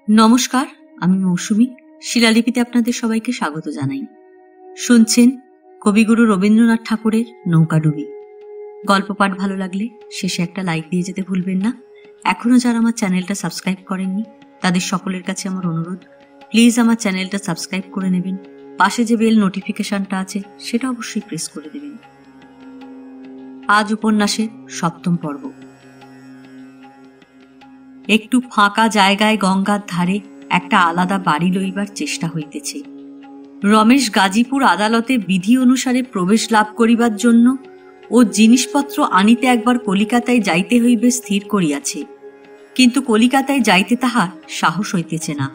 নমস্কার, আমি মৌসুমী। শিলালিপিতে আপনাদের সবাইকে স্বাগত জানাই। শুনছেন কবিগুরু রবীন্দ্রনাথ ঠাকুরের নৌকাডুবি। গল্প পাঠ ভালো লাগলে শেষে একটা লাইক দিয়ে যেতে ভুলবেন না। এখনো যারা আমার চ্যানেলটা সাবস্ক্রাইব করেননি তাদের সকলের কাছে আমার অনুরোধ, প্লিজ আমার চ্যানেলটা সাবস্ক্রাইব করে নেবেন। পাশে যে বেল নোটিফিকেশনটা আছে সেটা অবশ্যই প্রেস করে দেবেন। আজ উপন্যাসের ৭ম পর্ব। একটু ফাঁকা জায়গায় গঙ্গার ধারে একটা আলাদা বাড়ি লইবার চেষ্টা হইতেছে। রমেশ গাজীপুর আদালতে বিধি অনুসারে প্রবেশ লাভ করিবার জন্য ও জিনিসপত্র আনিতে একবার কলিকাতায় যাইতে হইবে স্থির করিয়াছে, কিন্তু কলিকাতায় যাইতে তাহার সাহস হইতেছে না।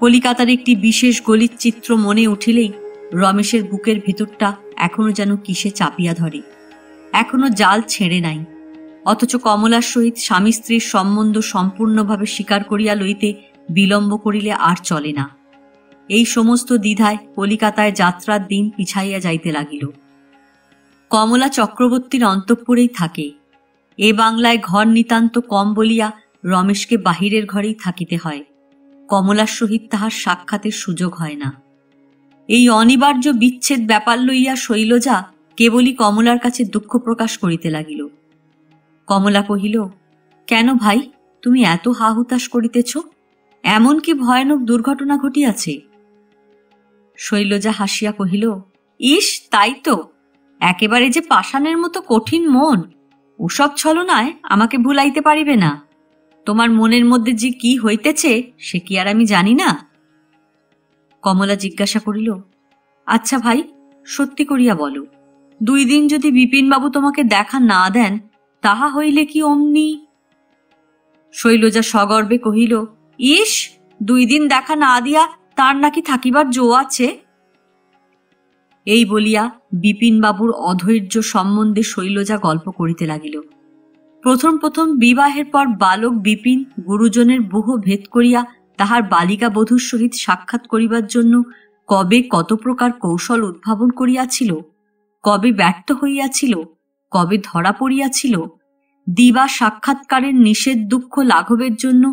কলিকাতার একটি বিশেষ গলির চিত্র মনে উঠিলেই রমেশের বুকের ভেতরটা এখনো যেন কিসে চাপিয়া ধরে। এখনো জাল ছেড়ে নাই, অথচ কমলার সহিত স্বামী স্ত্রীর সম্বন্ধ সম্পূর্ণভাবে স্বীকার করিয়া লইতে বিলম্ব করিলে আর চলে না। এই সমস্ত দ্বিধায় কলিকাতায় যাত্রার দিন পিছাইয়া যাইতে লাগিল। কমলা চক্রবর্তীর অন্তঃপুরেই থাকে। এ বাংলায় ঘর নিতান্ত কম বলিয়া রমেশকে বাহিরের ঘরেই থাকিতে হয়। কমলার সহিত তাহার সাক্ষাতের সুযোগ হয় না। এই অনিবার্য বিচ্ছেদ ব্যাপার লইয়া শৈলজা কেবলই কমলার কাছে দুঃখ প্রকাশ করিতে লাগিল। কমলা কহিল, কেন ভাই, তুমি এত হা হুতাশ করিতেছ? এমন কি ভয়ানক দুর্ঘটনা ঘটিয়াছে? শৈলজা হাসিয়া কহিল, ইস, তাই তো। একেবারে যে পাষাণের মতো কঠিন মন, ওসব ছলনায় আমাকে ভুলাইতে পারিবে না। তোমার মনের মধ্যে যে কি হইতেছে সে কি আর আমি জানি না? কমলা জিজ্ঞাসা করিল, আচ্ছা ভাই, সত্যি করিয়া বলো, 2 দিন যদি বিপিনবাবু তোমাকে দেখা না দেন তাহা হইলে কি অমনি? শৈলজা সগর্বে কহিল, ইস, 2 দিন দেখা না দিয়া তার নাকি থাকিবার জো আছে? এই বলিয়া বিপিনবাবুর অধৈর্য সম্বন্ধে শৈলজা গল্প করিতে লাগিল। প্রথম প্রথম বিবাহের পর বালক বিপিন গুরুজনের বহু ভেদ করিয়া তাহার বালিকা বধূর সহিত সাক্ষাৎ করিবার জন্য কবে কত প্রকার কৌশল উদ্ভাবন করিয়াছিল, কবে ব্যর্থ হইয়াছিল, কবে ধরা পড়িয়াছিল। দিবা সাক্ষাৎকারের নিষেধ দুঃখ লাঘবের জন্য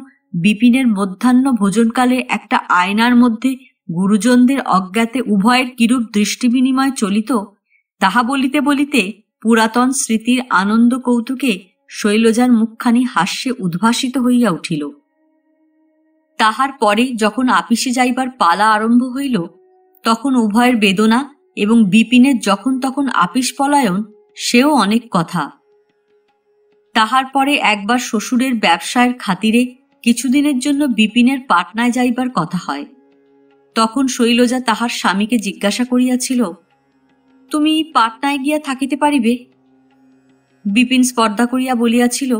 বিপিনের মধ্যাহ্ন ভোজনকালে একটা আয়নার মধ্যে গুরুজনদের অজ্ঞাতে উভয়ের কিরূপ দৃষ্টি বিনিময় চলিত, তাহা বলিতে বলিতে পুরাতন স্মৃতির আনন্দ কৌতুকে শৈলজার মুখখানি হাস্যে উদ্ভাসিত হইয়া উঠিল। তাহার পরে যখন আপিসে যাইবার পালা আরম্ভ হইল, তখন উভয়ের বেদনা এবং বিপিনের যখন তখন আপিস পলায়ন, সেও অনেক কথা। তাহার পরে একবার শ্বশুরের ব্যবসায়ের খাতিরে কিছুদিনের জন্য বিপিনের পাটনায় যাইবার কথা হয়। তখন শৈলজা তাহার স্বামীকে জিজ্ঞাসা করিয়াছিল, তুমি পাটনায় গিয়া থাকিতে পারিবে? বিপিন স্পর্ধা করিয়া বলিয়াছিল,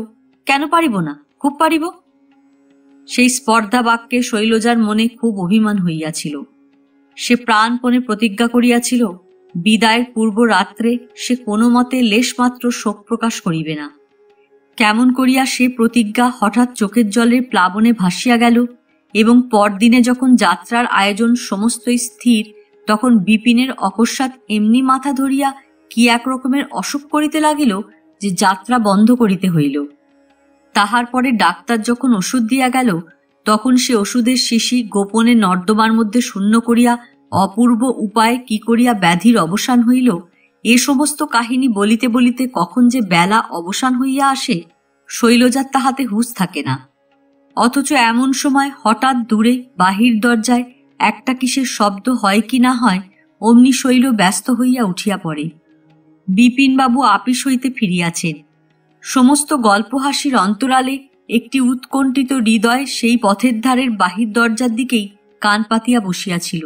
কেন পারিব না, খুব পারিব। সেই স্পর্ধা বাক্যে শৈলজার মনে খুব অভিমান হইয়াছিল। সে প্রাণপণে প্রতিজ্ঞা করিয়াছিল, বিদায়ের পূর্ব রাত্রে সে কোনো মতে লেশমাত্র শোক প্রকাশ করিবে না। কেমন করিয়া সে প্রতিজ্ঞা হঠাৎ চোখের জলের প্লাবনে ভাসিয়া গেল, এবং পরদিনে যখন যাত্রার আয়োজন সমস্তই স্থির, তখন বিপিনের অকস্মাৎ এমনি মাথা ধরিয়া কি এক রকমের অসুখ করিতে লাগিল যে যাত্রা বন্ধ করিতে হইল। তাহার পরে ডাক্তার যখন ওষুধ দিয়া গেল, তখন সে ওষুধের শিশি গোপনে নর্দমার মধ্যে শূন্য করিয়া অপূর্ব উপায়ে কি করিয়া ব্যাধির অবসান হইল, এ সমস্ত কাহিনী বলিতে বলিতে কখন যে বেলা অবসান হইয়া আসে, শৈলজার তাহাতে হুঁশ থাকে না। অথচ এমন সময় হঠাৎ দূরে বাহির দরজায় একটা কিসের শব্দ হয় কি না হয়, অমনি শৈল ব্যস্ত হইয়া উঠিয়া পড়ে। বিপিনবাবু আপিস হইতে ফিরিয়াছেন। সমস্ত গল্প হাসির অন্তরালে একটি উৎকণ্ঠিত হৃদয় সেই পথের ধারের বাহির দরজার দিকেই কান পাতিয়া বসিয়াছিল।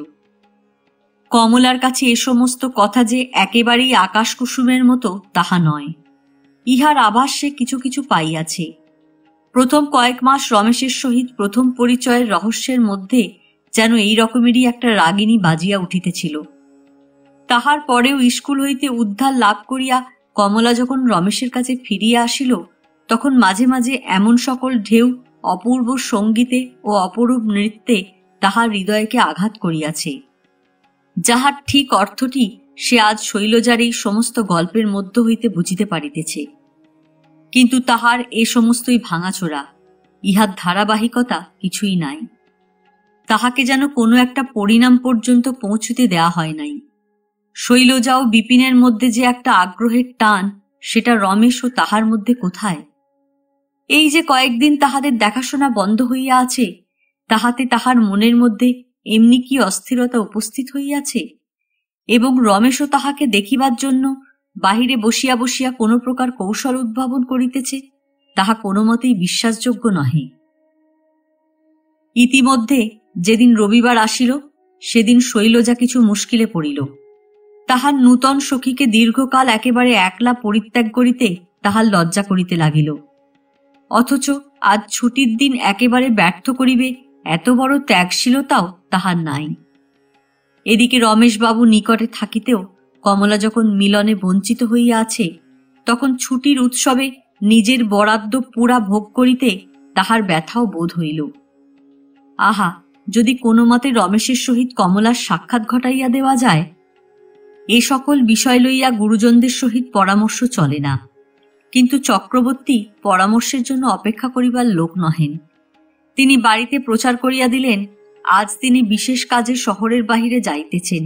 কমলার কাছে এ সমস্ত কথা যে একেবারেই আকাশ কুসুমের মতো তাহা নয়, ইহার আভাস সে কিছু কিছু পাইয়াছে। প্রথম কয়েক মাস রমেশের সহিত প্রথম পরিচয়ের রহস্যের মধ্যে যেন এই রকমেরই একটা রাগিনী বাজিয়া উঠিতেছিল। তাহার পরেও স্কুল হইতে উদ্ধার লাভ করিয়া কমলা যখন রমেশের কাছে ফিরিয়া আসিল, তখন মাঝে মাঝে এমন সকল ঢেউ অপূর্ব সঙ্গীতে ও অপরূপ নৃত্যে তাহার হৃদয়কে আঘাত করিয়াছে, যাহার ঠিক অর্থটি সে আজ শৈলজার এই সমস্ত গল্পের মধ্য হইতে বুঝিতে পারিতেছে। কিন্তু তাহার এ সমস্তই ভাঙাচোরা। ইহার ধারাবাহিকতা কিছুই নাই। তাহাকে যেন কোনো একটা পরিণাম পর্যন্ত পৌঁছতে দেয়া হয় নাই। শৈলজা ও বিপিনের মধ্যে যে একটা আগ্রহের টান, সেটা রমেশ ও তাহার মধ্যে কোথায়? এই যে কয়েকদিন তাহাদের দেখাশোনা বন্ধ হইয়া আছে, তাহাতে তাহার মনের মধ্যে এমনি কি অস্থিরতা উপস্থিত হইয়াছে, এবং রমেশও তাহাকে দেখিবার জন্য বাহিরে বসিয়া বসিয়া কোনো প্রকার কৌশল উদ্ভাবন করিতেছে, তাহা কোনো মতেই বিশ্বাসযোগ্য নহে। ইতিমধ্যে যেদিন রবিবার আসিল, সেদিন শৈলজা কিছু মুশকিলে পড়িল। তাহার নূতন সখীকে দীর্ঘকাল একেবারে একলা পরিত্যাগ করিতে তাহার লজ্জা করিতে লাগিল। অথচ আজ ছুটির দিন একেবারে ব্যর্থ করিবে এত বড় ত্যাগশীলতাও তাহার নাই। এদিকে রমেশবাবু নিকটে থাকিতেও কমলা যখন মিলনে বঞ্চিত হইয়া আছে, তখন ছুটির উৎসবে নিজের বরাদ্দ পুরা ভোগ করিতে তাহার ব্যথাও বোধ হইল। আহা, যদি কোনো মতে রমেশের সহিত কমলার সাক্ষাৎ ঘটাইয়া দেওয়া যায়। এ সকল বিষয় লইয়া গুরুজনদের সহিত পরামর্শ চলে না, কিন্তু চক্রবর্তী পরামর্শের জন্য অপেক্ষা করিবার লোক নহেন। তিনি বাড়িতে প্রচার করিয়া দিলেন, আজ তিনি বিশেষ কাজে শহরের বাহিরে যাইতেছেন।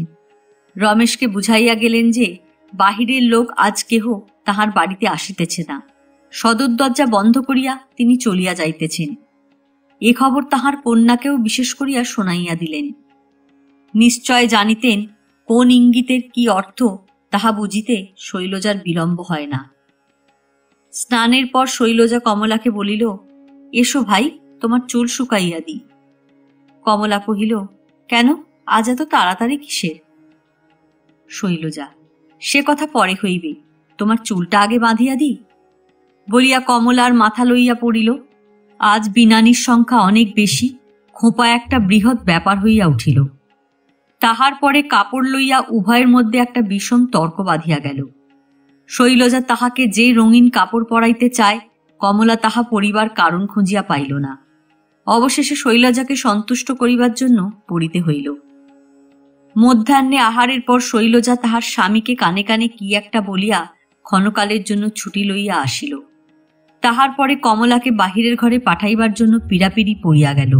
রমেশকে বুঝাইয়া গেলেন যে বাহিরের লোক আজ কেহ তাহার বাড়িতে আসিতেছে না, সদর দরজা বন্ধ করিয়া তিনি চলিয়া যাইতেছেন। এ খবর তাহার কন্যাকেও বিশেষ করিয়া শোনাইয়া দিলেন। নিশ্চয় জানিতেন কোন ইঙ্গিতের কি অর্থ, তাহা বুঝিতে শৈলজার বিলম্ব হয় না। স্নানের পর শৈলজা কমলাকে বলিল, এসো ভাই, তোমার চুল শুকাইয়া দিই। কমলা কহিল, কেন, আজ এত তাড়াতাড়ি কিসের? শৈলজা, সে কথা পরে হইবে, তোমার চুলটা আগে বাঁধিয়া দিই। বলিয়া কমলার মাথা লইয়া পড়িল। আজ বিনানির সংখ্যা অনেক বেশি, খোঁপা একটা বৃহৎ ব্যাপার হইয়া উঠিল। তাহার পরে কাপড় লইয়া উভয়ের মধ্যে একটা বিষম তর্ক বাঁধিয়া গেল। শৈলজা তাহাকে যে রঙিন কাপড় পরাইতে চায়, কমলা তাহা পরিবার কারণ খুঁজিয়া পাইল না। অবশেষে শৈলজাকে সন্তুষ্ট করিবার জন্য পড়িতে হইল। মধ্যাহ্নে আহারের পর শৈলজা তাহার স্বামীকে কানে কানে কি একটা বলিয়া ক্ষণকালের জন্য ছুটি লইয়া আসিল। তাহার পরে কমলাকে বাহিরের ঘরে পাঠাইবার জন্য পীড়াপিড়ি পড়িয়া গেল।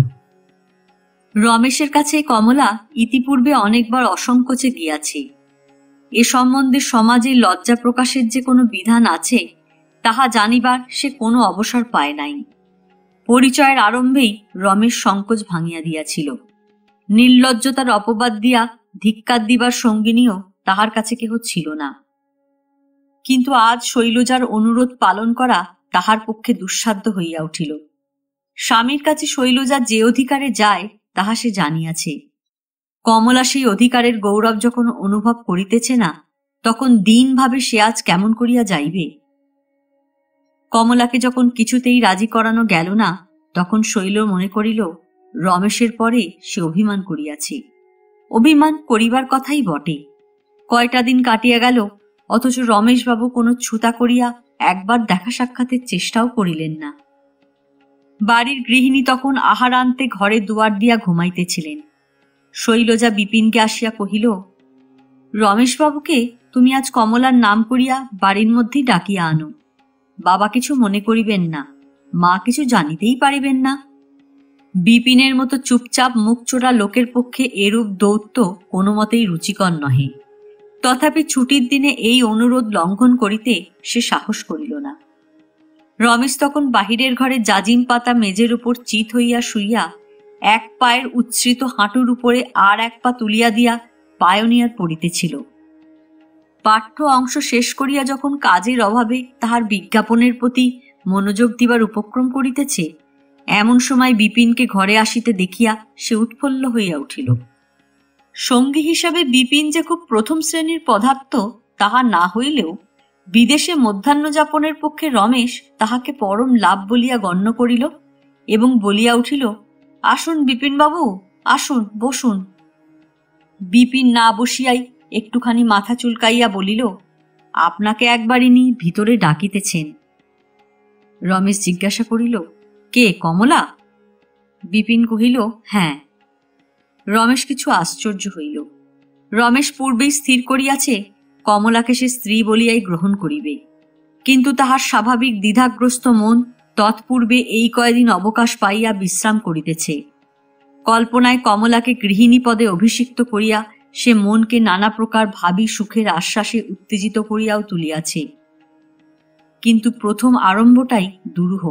রমেশের কাছে কমলা ইতিপূর্বে অনেকবার অসংকোচে গিয়াছে। এ সম্বন্ধে সমাজে লজ্জা প্রকাশের যে কোনো বিধান আছে, তাহা জানিবার সে কোনো অবসর পায় নাই। পরিচয়ের আরম্ভেই রমেশ সংকোচ ভাঙিয়া দিয়াছিল। নির্লজ্জতার অপবাদ দিয়া ধিক্কার দিবার সঙ্গিনীও তাহার কাছে কেহ ছিল না। কিন্তু আজ শৈলজার অনুরোধ পালন করা তাহার পক্ষে দুঃসাধ্য হইয়া উঠিল। স্বামীর কাছে শৈলজা যে অধিকারে যায় তাহা সে জানিয়াছে। কমলা সেই অধিকারের গৌরব যখন অনুভব করিতেছে না, তখন দিন ভাবে সে আজ কেমন করিয়া যাইবে। কমলাকে যখন কিছুতেই রাজি করানো গেল না, তখন শৈল মনে করিল রমেশের পরে সে অভিমান করিয়াছে। অভিমান করিবার কথাই বটে। কয়টা দিন কাটিয়া গেল, অথচ রমেশবাবু কোনো ছুতা করিয়া একবার দেখা সাক্ষাতের চেষ্টাও করিলেন না। বাড়ির গৃহিণী তখন আহার আনতে ঘরে দুয়ার দিয়া ঘুমাইতেছিলেন। শৈলজা বিপিনকে আসিয়া কহিল, রমেশবাবুকে তুমি আজ কমলার নাম করিয়া বাড়ির মধ্যেই ডাকিয়া আনো। বাবা কিছু মনে করিবেন না, মা কিছু জানিতেই পারিবেন না। বিপিনের মতো চুপচাপ মুখচোরা লোকের পক্ষে এরূপ দৌত্য কোনো মতেই রুচিকর নহে। তথাপি ছুটির দিনে এই অনুরোধ লঙ্ঘন করিতে সে সাহস করিল না। রমেশ তখন বাহিরের ঘরে জাজিম পাতা মেজের উপর চিত হইয়া শুইয়া এক পায়ের উচ্ছ্রিত হাঁটুর উপরে আর এক পা তুলিয়া দিয়া পায়োনিয়ার পড়িতেছিল। পাঠ্য অংশ শেষ করিয়া যখন কাজের অভাবে তাহার বিজ্ঞাপনের প্রতি মনোযোগ দিবার উপক্রম করিতেছে, এমন সময় বিপিনকে ঘরে আসিতে দেখিয়া সে উৎফুল্ল হইয়া উঠিল। সঙ্গী হিসাবে বিপিন যে খুব প্রথম শ্রেণীর পদার্থ তাহা না হইলেও বিদেশে মধ্যাহ্ন যাপনের পক্ষে রমেশ তাহাকে পরম লাভ বলিয়া গণ্য করিল এবং বলিয়া উঠিল, আসুন বিপিনবাবু, আসুন, বসুন। বিপিন না বসিয়াই একটুখানি মাথা চুলকাইয়া বলিল, আপনাকে একবার ইনি ভিতরে ডাকিতেছেন। রমেশ জিজ্ঞাসা করিল, কে, কমলা? বিপিন কহিল, হ্যাঁ। রমেশ কিছু আশ্চর্য হইল। রমেশ পূর্বেই স্থির করিয়াছে কমলাকে সে স্ত্রী বলিয়াই গ্রহণ করিবে, কিন্তু তাহার স্বাভাবিক দ্বিধাগ্রস্ত মন তৎপূর্বে এই কয়দিন অবকাশ পাইয়া বিশ্রাম করিতেছে। কল্পনায় কমলাকে গৃহিণী পদে অভিষিক্ত করিয়া সে মনকে নানা প্রকার ভাবী সুখের আশ্বাসে উত্তেজিত করিয়াও তুলিয়াছে। কিন্তু প্রথম আরম্ভটাই দুরূহ।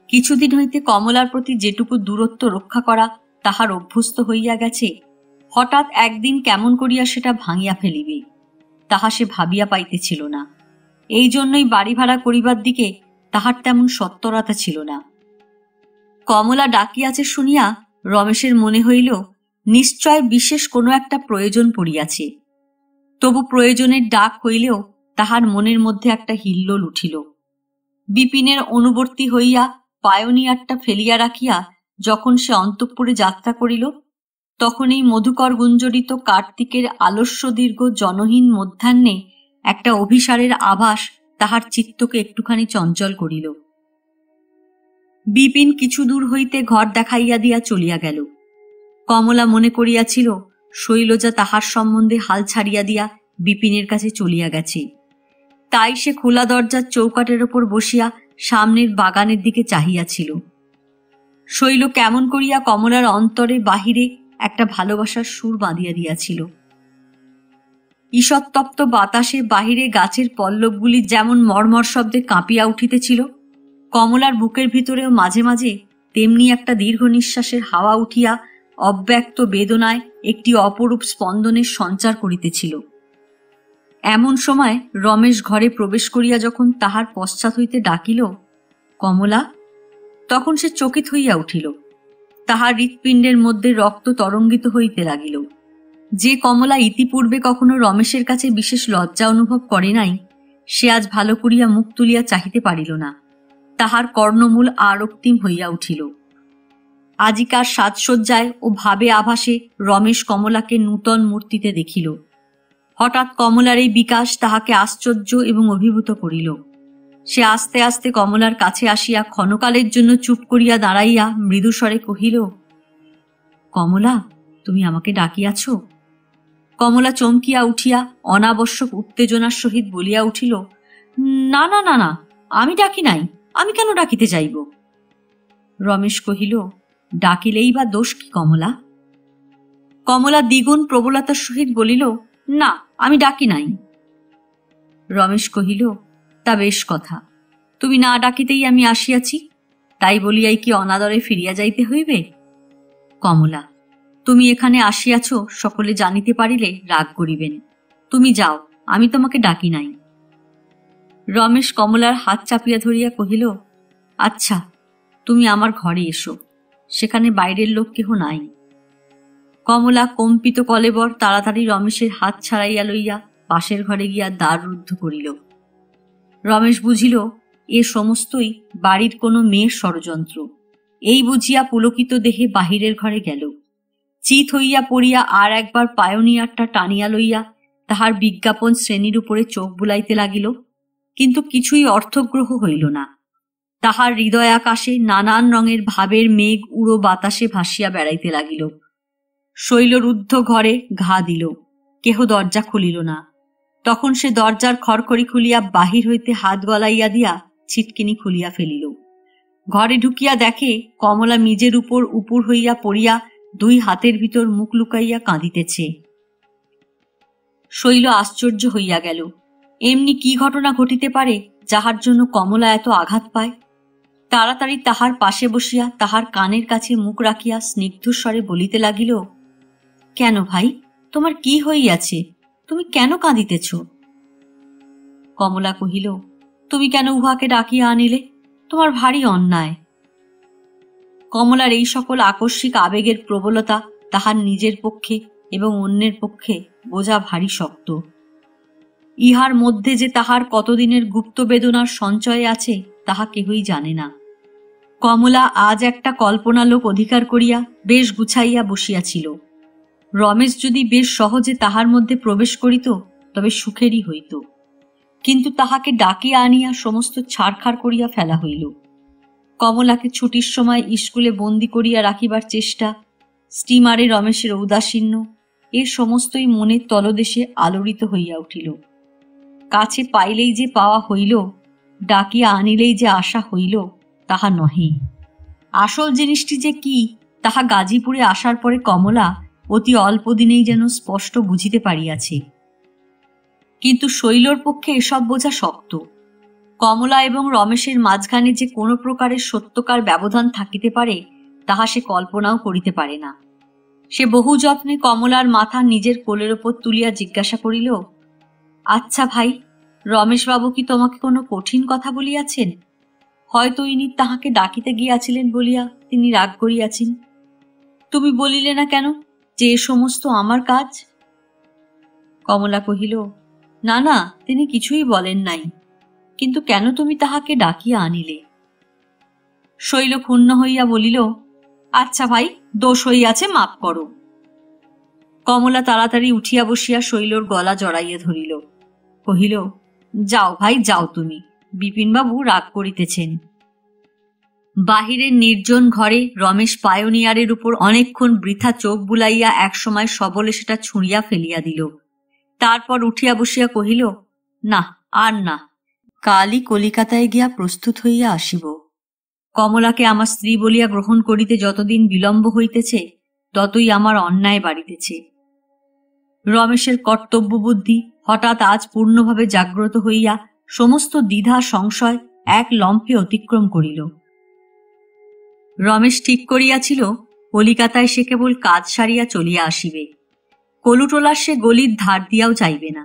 কিছুদিন হইতে কমলার প্রতি যেটুকু দূরত্ব রক্ষা করা তাহার অভ্যস্ত হইয়া গেছে, হঠাৎ একদিন কেমন করিয়া সেটা ভাঙিয়া ফেলিবে তাহা সে ভাবিয়া পাইতেছিল না। এই জন্যই বাড়ি ভাড়া করিবার দিকে তাহার তেমন সত্তরতা ছিল না। কমলা ডাকিয়াছে শুনিয়া রমেশের মনে হইল নিশ্চয় বিশেষ কোনো একটা প্রয়োজন পড়িয়াছে। তবু প্রয়োজনের ডাক হইলেও তাহার মনের মধ্যে একটা হিল্লোল উঠিল। বিপিনের অনুবর্তী হইয়া পায়োনিয়ারটা ফেলিয়া রাখিয়া যখন সে অন্তঃপুরে যাত্রা করিল, তখন এই মধুকর গুঞ্জরিত কার্তিকের আলস্য দীর্ঘ জনহীন মধ্যাহ্নে একটা অভিসারের আভাস তাহার চিত্তকে একটুখানি চঞ্চল করিল। বিপিন কিছু দূর হইতে ঘর দেখাইয়া দিয়া চলিয়া গেল। কমলা মনে করিয়াছিল শৈলজা তাহার সম্বন্ধে হাল ছাড়িয়া দিয়া বিপিনের কাছে চলিয়া গেছে। তাই সে খোলা দরজার চৌকাটের ওপর বসিয়া সামনের বাগানের দিকে চাহিয়াছিল। শৈল কেমন করিয়া কমলার অন্তরে বাহিরে একটা ভালোবাসার সুর বাঁধিয়া দিয়াছিল। ঈষৎতপ্ত বাতাসে বাহিরে গাছের পল্লবগুলি যেমন মর্মর শব্দে কাঁপিয়া উঠিতেছিল, কমলার বুকের ভিতরেও মাঝে মাঝে তেমনি একটা দীর্ঘ নিঃশ্বাসের হাওয়া উঠিয়া অব্যক্ত বেদনায় একটি অপরূপ স্পন্দনের সঞ্চার করিতেছিল। এমন সময় রমেশ ঘরে প্রবেশ করিয়া যখন তাহার পশ্চাৎ হইতে ডাকিল, কমলা, তখন সে চকিত হইয়া উঠিল। তাহার হৃৎপিণ্ডের মধ্যে রক্ত তরঙ্গিত হইতে লাগিল। যে কমলা ইতিপূর্বে কখনো রমেশের কাছে বিশেষ লজ্জা অনুভব করে নাই, সে আজ ভালো করিয়া মুখ তুলিয়া চাহিতে পারিল না। তাহার কর্ণমূল আরক্তিম হইয়া উঠিল। আজিকার সাজসজ্জায় ও ভাবে আভাসে রমেশ কমলাকে নূতন মূর্তিতে দেখিল। হঠাৎ কমলার এই বিকাশ তাহাকে আশ্চর্য এবং অভিভূত করিল। সে আস্তে আস্তে কমলার কাছে আসিয়া ক্ষণকালের জন্য চুপ করিয়া দাঁড়াইয়া মৃদুস্বরে কহিল, কমলা, তুমি আমাকে ডাকিয়াছ? কমলা চমকিয়া উঠিয়া অনাবশ্যক উত্তেজনার সহিত বলিয়া উঠিল, না না না না, আমি ডাকি নাই, আমি কেন ডাকিতে যাইব? রমেশ কহিল, ডাকিলেই বা দোষ কি কমলা? কমলা দ্বিগুণ প্রবলতার সহিত বলিল, না, আমি ডাকি নাই। রমেশ কহিল, তা বেশ কথা, তুমি না ডাকিতেই আমি আসিয়াছি, তাই বলিয়াই কি অনাদরে ফিরিয়া যাইতে হইবে? কমলা, তুমি এখানে আসিয়াছ সকলে জানিতে পারিলে রাগ করিবেন। তুমি যাও, আমি তোমাকে ডাকি নাই। রমেশ কমলার হাত চাপিয়া ধরিয়া কহিল, আচ্ছা, তুমি আমার ঘরে এসো, সেখানে বাইরের লোক কেহ নাই। কমলা কম্পিত কলেবর তাড়াতাড়ি রমেশের হাত ছাড়াইয়া লইয়া পাশের ঘরে গিয়া দ্বার রুদ্ধ করিল। রমেশ বুঝিল এ সমস্তই বাড়ির কোনো মেয়ের ষড়যন্ত্র। এই বুঝিয়া পুলকিত দেহে বাহিরের ঘরে গেল। চিত হইয়া পড়িয়া আর একবার পায়োনিয়ারটা টানিয়া লইয়া তাহার বিজ্ঞাপন শ্রেণীর উপরে চোখ বুলাইতে লাগিল, কিন্তু কিছুই অর্থগ্রহ হইল না। তাহার হৃদয় আকাশে নানান রঙের ভাবের মেঘ উড়ো বাতাসে ভাসিয়া বেড়াইতে লাগিল। শৈলরুদ্ধ ঘরে ঘা দিল, কেহ দরজা খুলিল না। তখন সে দরজার খড়খড়ি খুলিয়া বাহির হইতে হাত গলাইয়া দিয়া ছিটকিনি খুলিয়া ফেলিল। ঘরে ঢুকিয়া দেখে কমলা মেজের উপর উপুর হইয়া পড়িয়া দুই হাতের ভিতর মুখ লুকাইয়া কাঁদিতেছে। শৈল আশ্চর্য হইয়া গেল। এমনি কি ঘটনা ঘটিতে পারে যাহার জন্য কমলা এত আঘাত পায়? তাড়াতাড়ি তাহার পাশে বসিয়া তাহার কানের কাছে মুখ রাখিয়া স্নিগ্ধস্বরে বলিতে লাগিল, কেন ভাই, তোমার কি হইয়াছে? তুমি কেন কাঁদিতেছ? কমলা কহিল, তুমি কেন উহাকে ডাকিয়া আনিলে? তোমার ভারী অন্যায়। কমলার এই সকল আকস্মিক আবেগের প্রবলতা তাহার নিজের পক্ষে এবং অন্যের পক্ষে বোঝা ভারী শক্ত। ইহার মধ্যে যে তাহার কতদিনের গুপ্ত বেদনার সঞ্চয় আছে তাহা কেহই জানে না। কমলা আজ একটা কল্পনালোক অধিকার করিয়া বেশ গুছাইয়া বসিয়াছিল। রমেশ যদি বেশ সহজে তাহার মধ্যে প্রবেশ করিত তবে সুখেরই হইত, কিন্তু তাহাকে ডাকিয়া আনিয়া সমস্ত ছাড়খাড় করিয়া ফেলা হইল। কমলাকে ছুটির সময় স্কুলে বন্দি করিয়া রাখিবার চেষ্টা, স্টিমারে রমেশের ঔদাসীন্য, এ সমস্তই মনের তলদেশে আলোড়িত হইয়া উঠিল। কাছে পাইলেই যে পাওয়া হইল ডাকিয়া আনিলেই যে আশা হইল তাহা নহে। আসল জিনিসটি যে কি তাহা গাজীপুরে আসার পরে কমলা অতি অল্প দিনেই যেন স্পষ্ট বুঝিতে পারিয়াছে। কিন্তু শৈলর পক্ষে এসব বোঝা শক্ত। কমলা এবং রমেশের মাঝখানে যে কোনো প্রকারের সত্যকার ব্যবধান থাকিতে পারে তাহা সে কল্পনাও করিতে পারে না। সে বহু যত্নে কমলার মাথা নিজের কোলের ওপর তুলিয়া জিজ্ঞাসা করিল, আচ্ছা ভাই, রমেশবাবু কি তোমাকে কোনো কঠিন কথা বলিয়াছেন? হয়তো ইনি তাহাকে ডাকিতে গিয়াছিলেন বলিয়া তিনি রাগ করিয়াছেন। তুমি বলিলে না কেন যে এ সমস্ত আমার কাজ? কমলা কহিল, না না, তিনি কিছুই বলেন নাই, কিন্তু কেন তুমি তাহাকে ডাকিয়া আনিলে? শৈল ক্ষুণ্ণ হইয়া বলিল, আচ্ছা ভাই, দোষ হইয়াছে, মাপ করো। কমলা তাড়াতাড়ি উঠিয়া বসিয়া শৈলর গলা জড়াইয়া ধরিল, কহিল, যাও ভাই যাও, তুমি, বিপিনবাবু রাগ করিতেছেন। বাহিরের নির্জন ঘরে রমেশ পায়োনিয়ারের উপর অনেকক্ষণ বৃথা চোখ বুলাইয়া একসময় সবলে সেটা ছুঁড়িয়া ফেলিয়া দিল। তারপর উঠিয়া বসিয়া কহিল, না, আর না, কালই কলিকাতায় গিয়া প্রস্তুত হইয়া আসিব। কমলাকে আমার স্ত্রী বলিয়া গ্রহণ করিতে যতদিন বিলম্ব হইতেছে ততই আমার অন্যায় বাড়িতেছে। রমেশের কর্তব্য বুদ্ধি হঠাৎ আজ পূর্ণভাবে জাগ্রত হইয়া সমস্ত দ্বিধা সংশয় এক লম্ফে অতিক্রম করিল। রমেশ ঠিক করিয়াছিল কলিকাতায় সে কেবল কাজ সারিয়া চলিয়া আসিবে, কলুটোলার সে গলির ধার দিয়াও যাইবে না।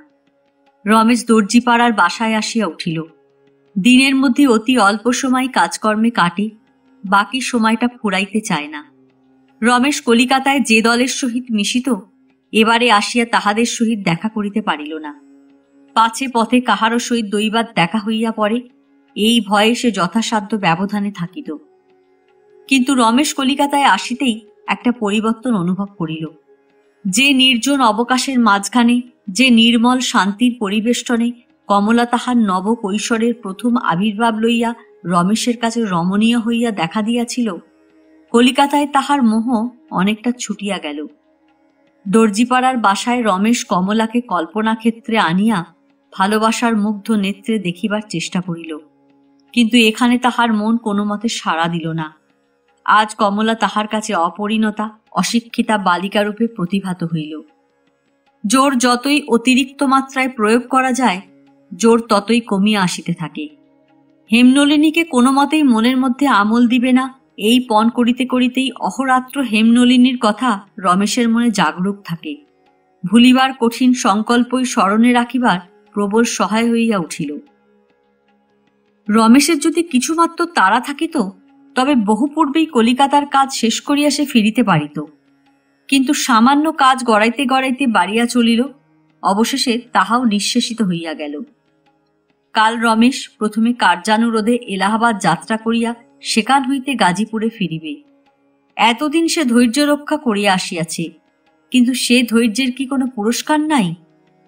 রমেশ দর্জিপাড়ার বাসায় আসিয়া উঠিল। দিনের মধ্যে অতি অল্প সময় কাজকর্মে কাটে, বাকি সময়টা ফুরাইতে চায় না। রমেশ কলিকাতায় যে দলের সহিত মিশিত, এবারে আসিয়া তাহাদের সহিত দেখা করিতে পারিল না। পাছে পথে কাহারও সহিত দৈবাৎ দেখা হইয়া পড়ে, এই ভয়ে সে যথাসাধ্য ব্যবধানে থাকিত। কিন্তু রমেশ কলিকাতায় আসিতেই একটা পরিবর্তন অনুভব করিল। যে নির্জন অবকাশের মাঝখানে, যে নির্মল শান্তির পরিবেষ্টনে কমলা তাহার নব কৈশোরের প্রথম আবির্ভাব লইয়া রমেশের কাছে রমণীয় হইয়া দেখা দিয়াছিল, কলিকাতায় তাহার মোহ অনেকটা ছুটিয়া গেল। দর্জিপাড়ার বাসায় রমেশ কমলাকে কল্পনা ক্ষেত্রে আনিয়া ভালোবাসার মুগ্ধ নেত্রে দেখিবার চেষ্টা করিল, কিন্তু এখানে তাহার মন কোনো মতে সাড়া দিল না। আজ কমলা তাহার কাছে অপরিণতা, অশিক্ষিতা বালিকারূপে প্রতিভাত হইল। জোর যতই অতিরিক্ত মাত্রায় প্রয়োগ করা যায়, জোর ততই কমিয়া আসিতে থাকে। হেমনলিনীকে কোনো মতেই মনের মধ্যে আমল দিবে না, এই পণ করিতে করিতেই অহরাত্র হেমনলিনীর কথা রমেশের মনে জাগরুক থাকে। ভুলিবার কঠিন সংকল্পই স্মরণে রাখিবার প্রবল সহায় হইয়া উঠিল। রমেশের যদি কিছুমাত্র তাড়া থাকিত, তবে বহু পূর্বেই কলিকাতার কাজ শেষ করিয়া সে ফিরিতে পারিত। কিন্তু সামান্য কাজ গড়াইতে গড়াইতে বাড়িয়া চলিল, অবশেষে তাহাও নিঃশেষিত হইয়া গেল। কাল রমেশ প্রথমে কার্যানুরোধে এলাহাবাদ যাত্রা করিয়া সেখান হইতে গাজীপুরে ফিরিবে। এতদিন সে ধৈর্য রক্ষা করিয়া আসিয়াছে, কিন্তু সে ধৈর্যের কি কোনো পুরস্কার নাই?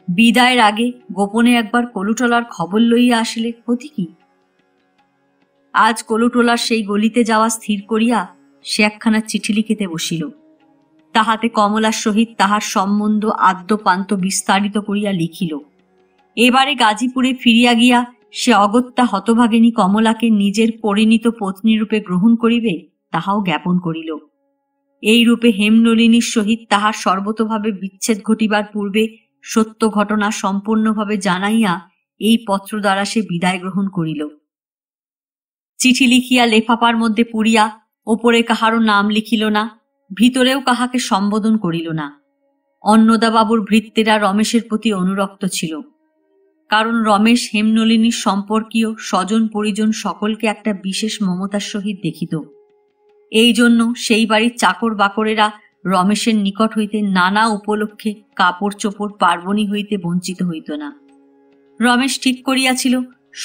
বিদায়ের আগে গোপনে একবার কলুটলার খবর লইয়া আসিলে ক্ষতি কি? আজ কলুটোলার সেই গলিতে যাওয়া স্থির করিয়া সে একখানা চিঠি লিখিতে বসিল। তাহাতে কমলার সহিত তাহার সম্বন্ধ আদ্যপান্ত বিস্তারিত করিয়া লিখিল। এবারে গাজীপুরে ফিরিয়া গিয়া সে অগত্যা হতভাগিনী কমলাকে নিজের পরিণীত পত্নীরূপে গ্রহণ করিবে তাহাও জ্ঞাপন করিল। এই রূপে হেমনলিনীর সহিত তাহার সর্বতোভাবে বিচ্ছেদ ঘটিবার পূর্বে সত্য ঘটনা সম্পূর্ণভাবে জানাইয়া এই পত্র দ্বারা সে বিদায় গ্রহণ করিল। চিঠি লিখিয়া লেফাফার মধ্যে পুরিয়া ওপরে কাহারও নাম লিখিল না, ভিতরেও কাহাকে সম্বোধন করিল না। অন্নদাবাবুর ভৃত্যেরা রমেশের প্রতি অনুরক্ত ছিল, কারণ রমেশ হেমনলিনীর সম্পর্কীয় স্বজন পরিজন সকলকে একটা বিশেষ মমতার সহিত দেখিত। এই জন্য সেই বাড়ির চাকর বাকরেরা রমেশের নিকট হইতে নানা উপলক্ষে কাপড় চোপড় পার্বণী হইতে বঞ্চিত হইত না। রমেশ ঠিক করিয়াছিল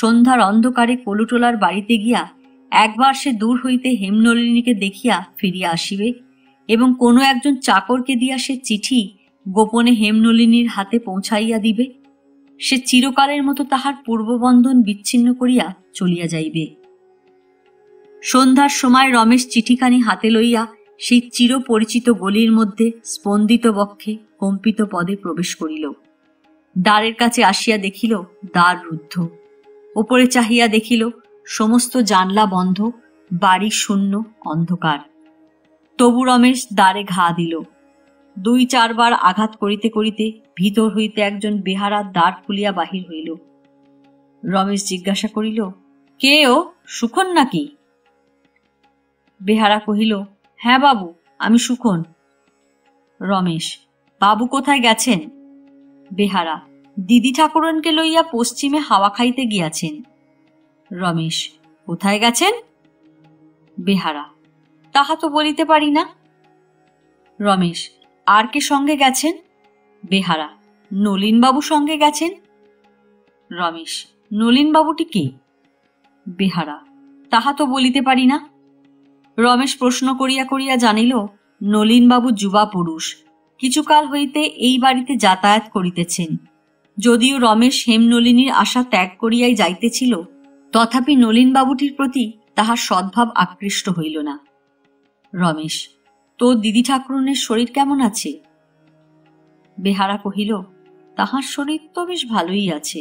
সন্ধ্যার অন্ধকারে কলুটোলার বাড়িতে গিয়া একবার সে দূর হইতে হেমনলিনীকে দেখিয়া ফিরিয়া আসিবে এবং কোনো একজন চাকরকে দিয়া সে চিঠি গোপনে হেমনলিনীর হাতে পৌঁছাইয়া দিবে। সে চিরকালের মতো তাহার পূর্ববন্ধন বিচ্ছিন্ন করিয়া চলিয়া যাইবে। সন্ধ্যার সময় রমেশ চিঠিখানি হাতে লইয়া সেই চিরপরিচিত গলির মধ্যে স্পন্দিত বক্ষে কম্পিত পদে প্রবেশ করিল। দ্বারের কাছে আসিয়া দেখিল দ্বার রুদ্ধ। ওপরে চাহিয়া দেখিল সমস্ত জানলা বন্ধ, বাড়ি শূন্য, অন্ধকার। তবু রমেশ দ্বারে ঘা দিল। 2-4 বার আঘাত করিতে করিতে ভিতর হইতে একজন বেহারার দ্বার খুলিয়া বাহির হইল। রমেশ জিজ্ঞাসা করিল, কে ও, সুখন নাকি? বেহারা কহিল, হ্যাঁ বাবু, আমি সুখন। রমেশ, বাবু কোথায় গেছেন? বেহারা, দিদি ঠাকুরনকে লইয়া পশ্চিমে হাওয়া খাইতে গিয়াছেন। রমেশ, কোথায় গেছেন? বেহারা, তাহা তো বলিতে পারি না। রমেশ, আর কে সঙ্গে গেছেন? বেহারা, নলিনবাবু সঙ্গে গেছেন। রমেশ, নলিনবাবুটি কে? বেহারা, তাহা তো বলিতে পারি না। রমেশ প্রশ্ন করিয়া করিয়া জানিল নলিনবাবু যুবা পুরুষ, কিছুকাল হইতে এই বাড়িতে যাতায়াত করিতেছেন। যদিও রমেশ হেমনলিনীর আশা ত্যাগ করিয়াই যাইতেছিল, তথাপি নলিনবাবুটির প্রতি তাহার সদ্ভাব আকৃষ্ট হইল না। রমেশ, তো দিদি ঠাকুরনের শরীর কেমন আছে? বেহারা কহিল, তাহার শরীর তো বেশ ভালোই আছে।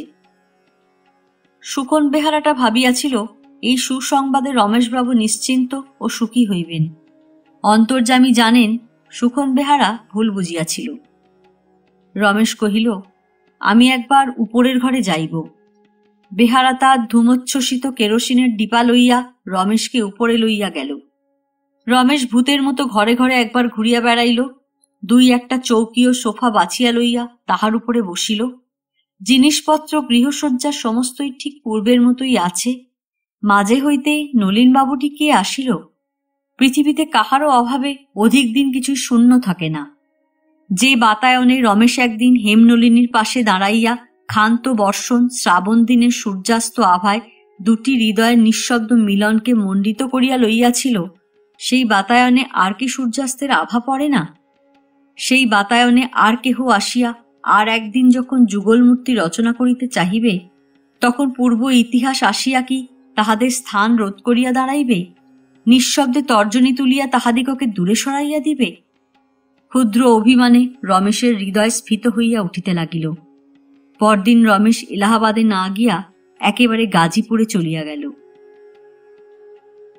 সুখন বেহারাটা ভাবিয়াছিল এই সুসংবাদে রমেশবাবু নিশ্চিন্ত ও সুখী হইবেন। অন্তর্যামী জানেন সুখন বেহারা ভুল বুঝিয়াছিল। রমেশ কহিল, আমি একবার উপরের ঘরে যাইব। বেহারা তার ধূমোচ্ছ্বসিত কেরোসিনের ডিপা লইয়া রমেশকে উপরে লইয়া গেল। রমেশ ভূতের মতো ঘরে ঘরে একবার ঘুরিয়া বেড়াইল। 2-1টা চৌকি ও সোফা বাছিয়া লইয়া তাহার উপরে বসিল। জিনিসপত্র গৃহসজ্জা সমস্তই ঠিক পূর্বের মতোই আছে। মাঝে হইতে নলিনবাবুটি কে আসিল? পৃথিবীতে কাহারও অভাবে অধিক দিন কিছু শূন্য থাকে না। যে বাতায়নে রমেশ একদিন হেমনলিনীর পাশে দাঁড়াইয়া ক্ষান্ত বর্ষণ শ্রাবণ দিনের সূর্যাস্ত আভায় 2টি হৃদয়ের নিঃশব্দ মিলনকে মণ্ডিত করিয়া লইয়াছিল, সেই বাতায়নে আর কি সূর্যাস্তের আভা পড়ে না? সেই বাতায়নে আর কেহ আসিয়া আর একদিন যখন যুগলমূর্তি রচনা করিতে চাহিবে, তখন পূর্ব ইতিহাস আসিয়া কি তাহাদের স্থান রোধ করিয়া দাঁড়াইবে? নিঃশব্দে তর্জনী তুলিয়া তাহাদিগকে দূরে সরাইয়া দিবে? ক্ষুদ্র অভিমানে রমেশের হৃদয় স্ফীত হইয়া উঠিতে লাগিল। পরদিন রমেশ এলাহাবাদে না গিয়া একেবারে গাজীপুরে চলিয়া গেল।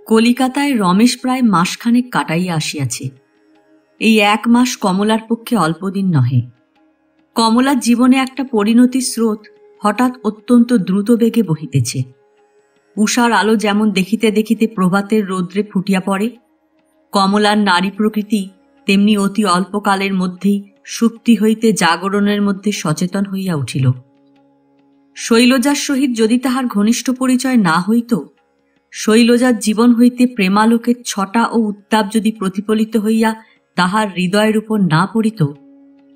কলিকাতায় রমেশ প্রায় মাসখানেক কাটাইয়া আসিয়াছে। এই 1 মাস কমলার পক্ষে অল্পদিন নহে। কমলার জীবনে একটা পরিণতির স্রোত হঠাৎ অত্যন্ত দ্রুত বেগে বহিতেছে। উষার আলো যেমন দেখিতে দেখিতে প্রভাতের রৌদ্রে ফুটিয়া পড়ে, কমলার নারী প্রকৃতি তেমনি অতি অল্পকালের মধ্যেই সুপ্তি হইতে জাগরণের মধ্যে সচেতন হইয়া উঠিল। শৈলজার সহিত যদি তাহার ঘনিষ্ঠ পরিচয় না হইত, শৈলজার জীবন হইতে প্রেমালোকের ছটা ও উত্তাপ যদি প্রতিফলিত হইয়া তাহার হৃদয়ের উপর না পড়িত,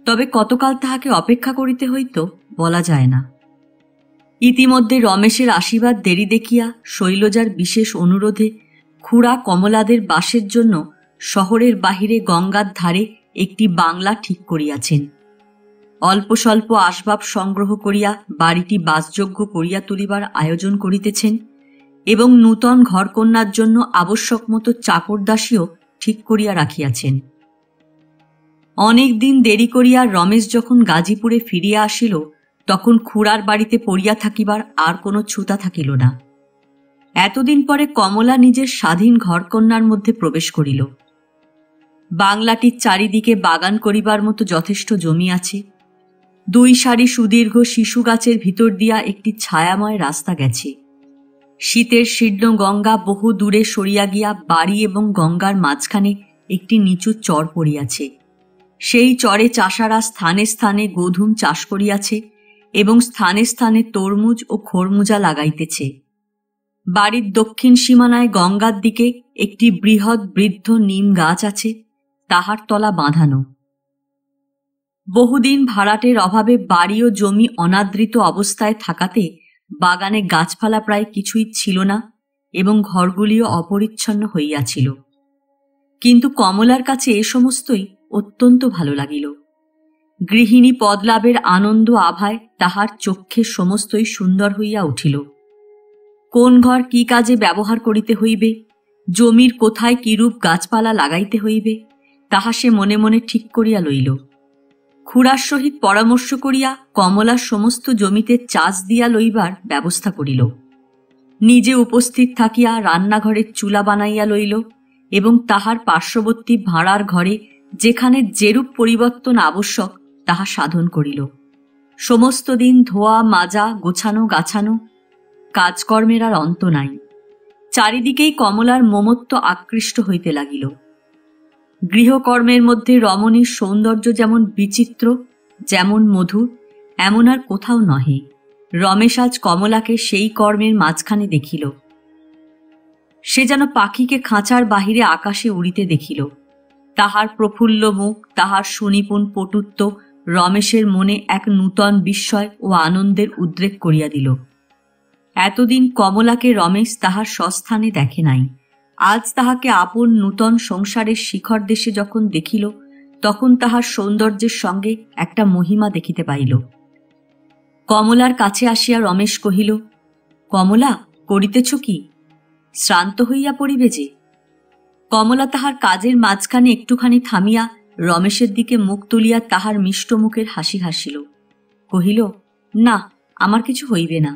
তবে কতকাল তাহাকে অপেক্ষা করিতে হইত বলা যায় না। ইতিমধ্যে রমেশের আশীর্বাদ দেরি দেখিয়া শৈলজার বিশেষ অনুরোধে খুড়া কমলাদের বাসের জন্য শহরের বাহিরে গঙ্গার ধারে একটি বাংলা ঠিক করিয়াছেন। অল্প স্বল্প আসবাব সংগ্রহ করিয়া বাড়িটি বাসযোগ্য করিয়া তুলিবার আয়োজন করিতেছেন এবং নূতন ঘরকন্যার জন্য আবশ্যক মতো চাকরদাসীও ঠিক করিয়া রাখিয়াছেন। অনেক দিন দেরি করিয়া রমেশ যখন গাজীপুরে ফিরিয়া আসিল, তখন খুড়ার বাড়িতে পড়িয়া থাকিবার আর কোনো ছুতা থাকিল না। এতদিন পরে কমলা নিজের স্বাধীন ঘরকন্যার মধ্যে প্রবেশ করিল। বাংলাটির চারিদিকে বাগান করিবার মতো যথেষ্ট জমি আছে। 2 সারি সুদীর্ঘ শিশু গাছের ভিতর দিয়া একটি ছায়াময় রাস্তা গেছে। শীতের শীর্ণ গঙ্গা বহু দূরে সরিয়া গিয়া বাড়ি এবং গঙ্গার মাঝখানে একটি নিচু চর পড়িয়াছে। সেই চরে চাষারা স্থানে স্থানে গোধূম চাষ করিয়াছে এবং স্থানে স্থানে তরমুজ ও খরমুজা লাগাইতেছে। বাড়ির দক্ষিণ সীমানায় গঙ্গার দিকে একটি বৃহৎ বৃদ্ধ নিম গাছ আছে, তাহার তলা বাঁধানো। বহুদিন ভাড়াটের অভাবে বাড়ি ও জমি অনাদৃত অবস্থায় থাকাতে বাগানে গাছপালা প্রায় কিছুই ছিল না এবং ঘরগুলিও অপরিচ্ছন্ন হইয়াছিল। কিন্তু কমলার কাছে এ সমস্তই অত্যন্ত ভালো লাগিল। গৃহিণী পদলাভের আনন্দ আভায় তাহার চক্ষে সমস্তই সুন্দর হইয়া উঠিল। কোন ঘর কি কাজে ব্যবহার করিতে হইবে, জমির কোথায় কিরূপ গাছপালা লাগাইতে হইবে, তাহা সে মনে মনে ঠিক করিয়া লইল। খুড়ার সহিত পরামর্শ করিয়া কমলার সমস্ত জমিতে চাষ দিয়া লইবার ব্যবস্থা করিল। নিজে উপস্থিত থাকিয়া রান্নাঘরের চুলা বানাইয়া লইল এবং তাহার পার্শ্ববর্তী ভাঁড়ার ঘরে যেখানে যেরূপ পরিবর্তন আবশ্যক তাহা সাধন করিল। সমস্ত দিন ধোয়া মাজা গোছানো গাছানো, কাজকর্মের আর অন্ত নাই। চারিদিকেই কমলার মমত্ব আকৃষ্ট হইতে লাগিল। গৃহকর্মের মধ্যে রমণীর সৌন্দর্য যেমন বিচিত্র, যেমন মধুর, এমন আর কোথাও নহে। রমেশ আজ কমলাকে সেই কর্মের মাঝখানে দেখিল। সে যেন পাখিকে খাঁচার বাহিরে আকাশে উড়িতে দেখিল। তাহার প্রফুল্ল মুখ, তাহার সুনিপুণ পটুত্ব রমেশের মনে এক নূতন বিস্ময় ও আনন্দের উদ্রেক করিয়া দিল। এতদিন কমলাকে রমেশ তাহার স্বস্থানে দেখে নাই। আজ তাহাকে আপন নূতন সংসারের শিখর দেশে যখন দেখিল, তখন তাহার সৌন্দর্যের সঙ্গে একটা মহিমা দেখিতে পাইল। কমলার কাছে আসিয়া রমেশ কহিল, কমলা, করিতেছ কি? শ্রান্ত হইয়া পড়িবে যে। কমলা তাহার কাজের মাঝখানে একটুখানি থামিয়া রমেশের দিকে মুখ তুলিয়া তাহার মিষ্ট মুখের হাসি হাসিল। কহিল, না, আমার কিছু হইবে না।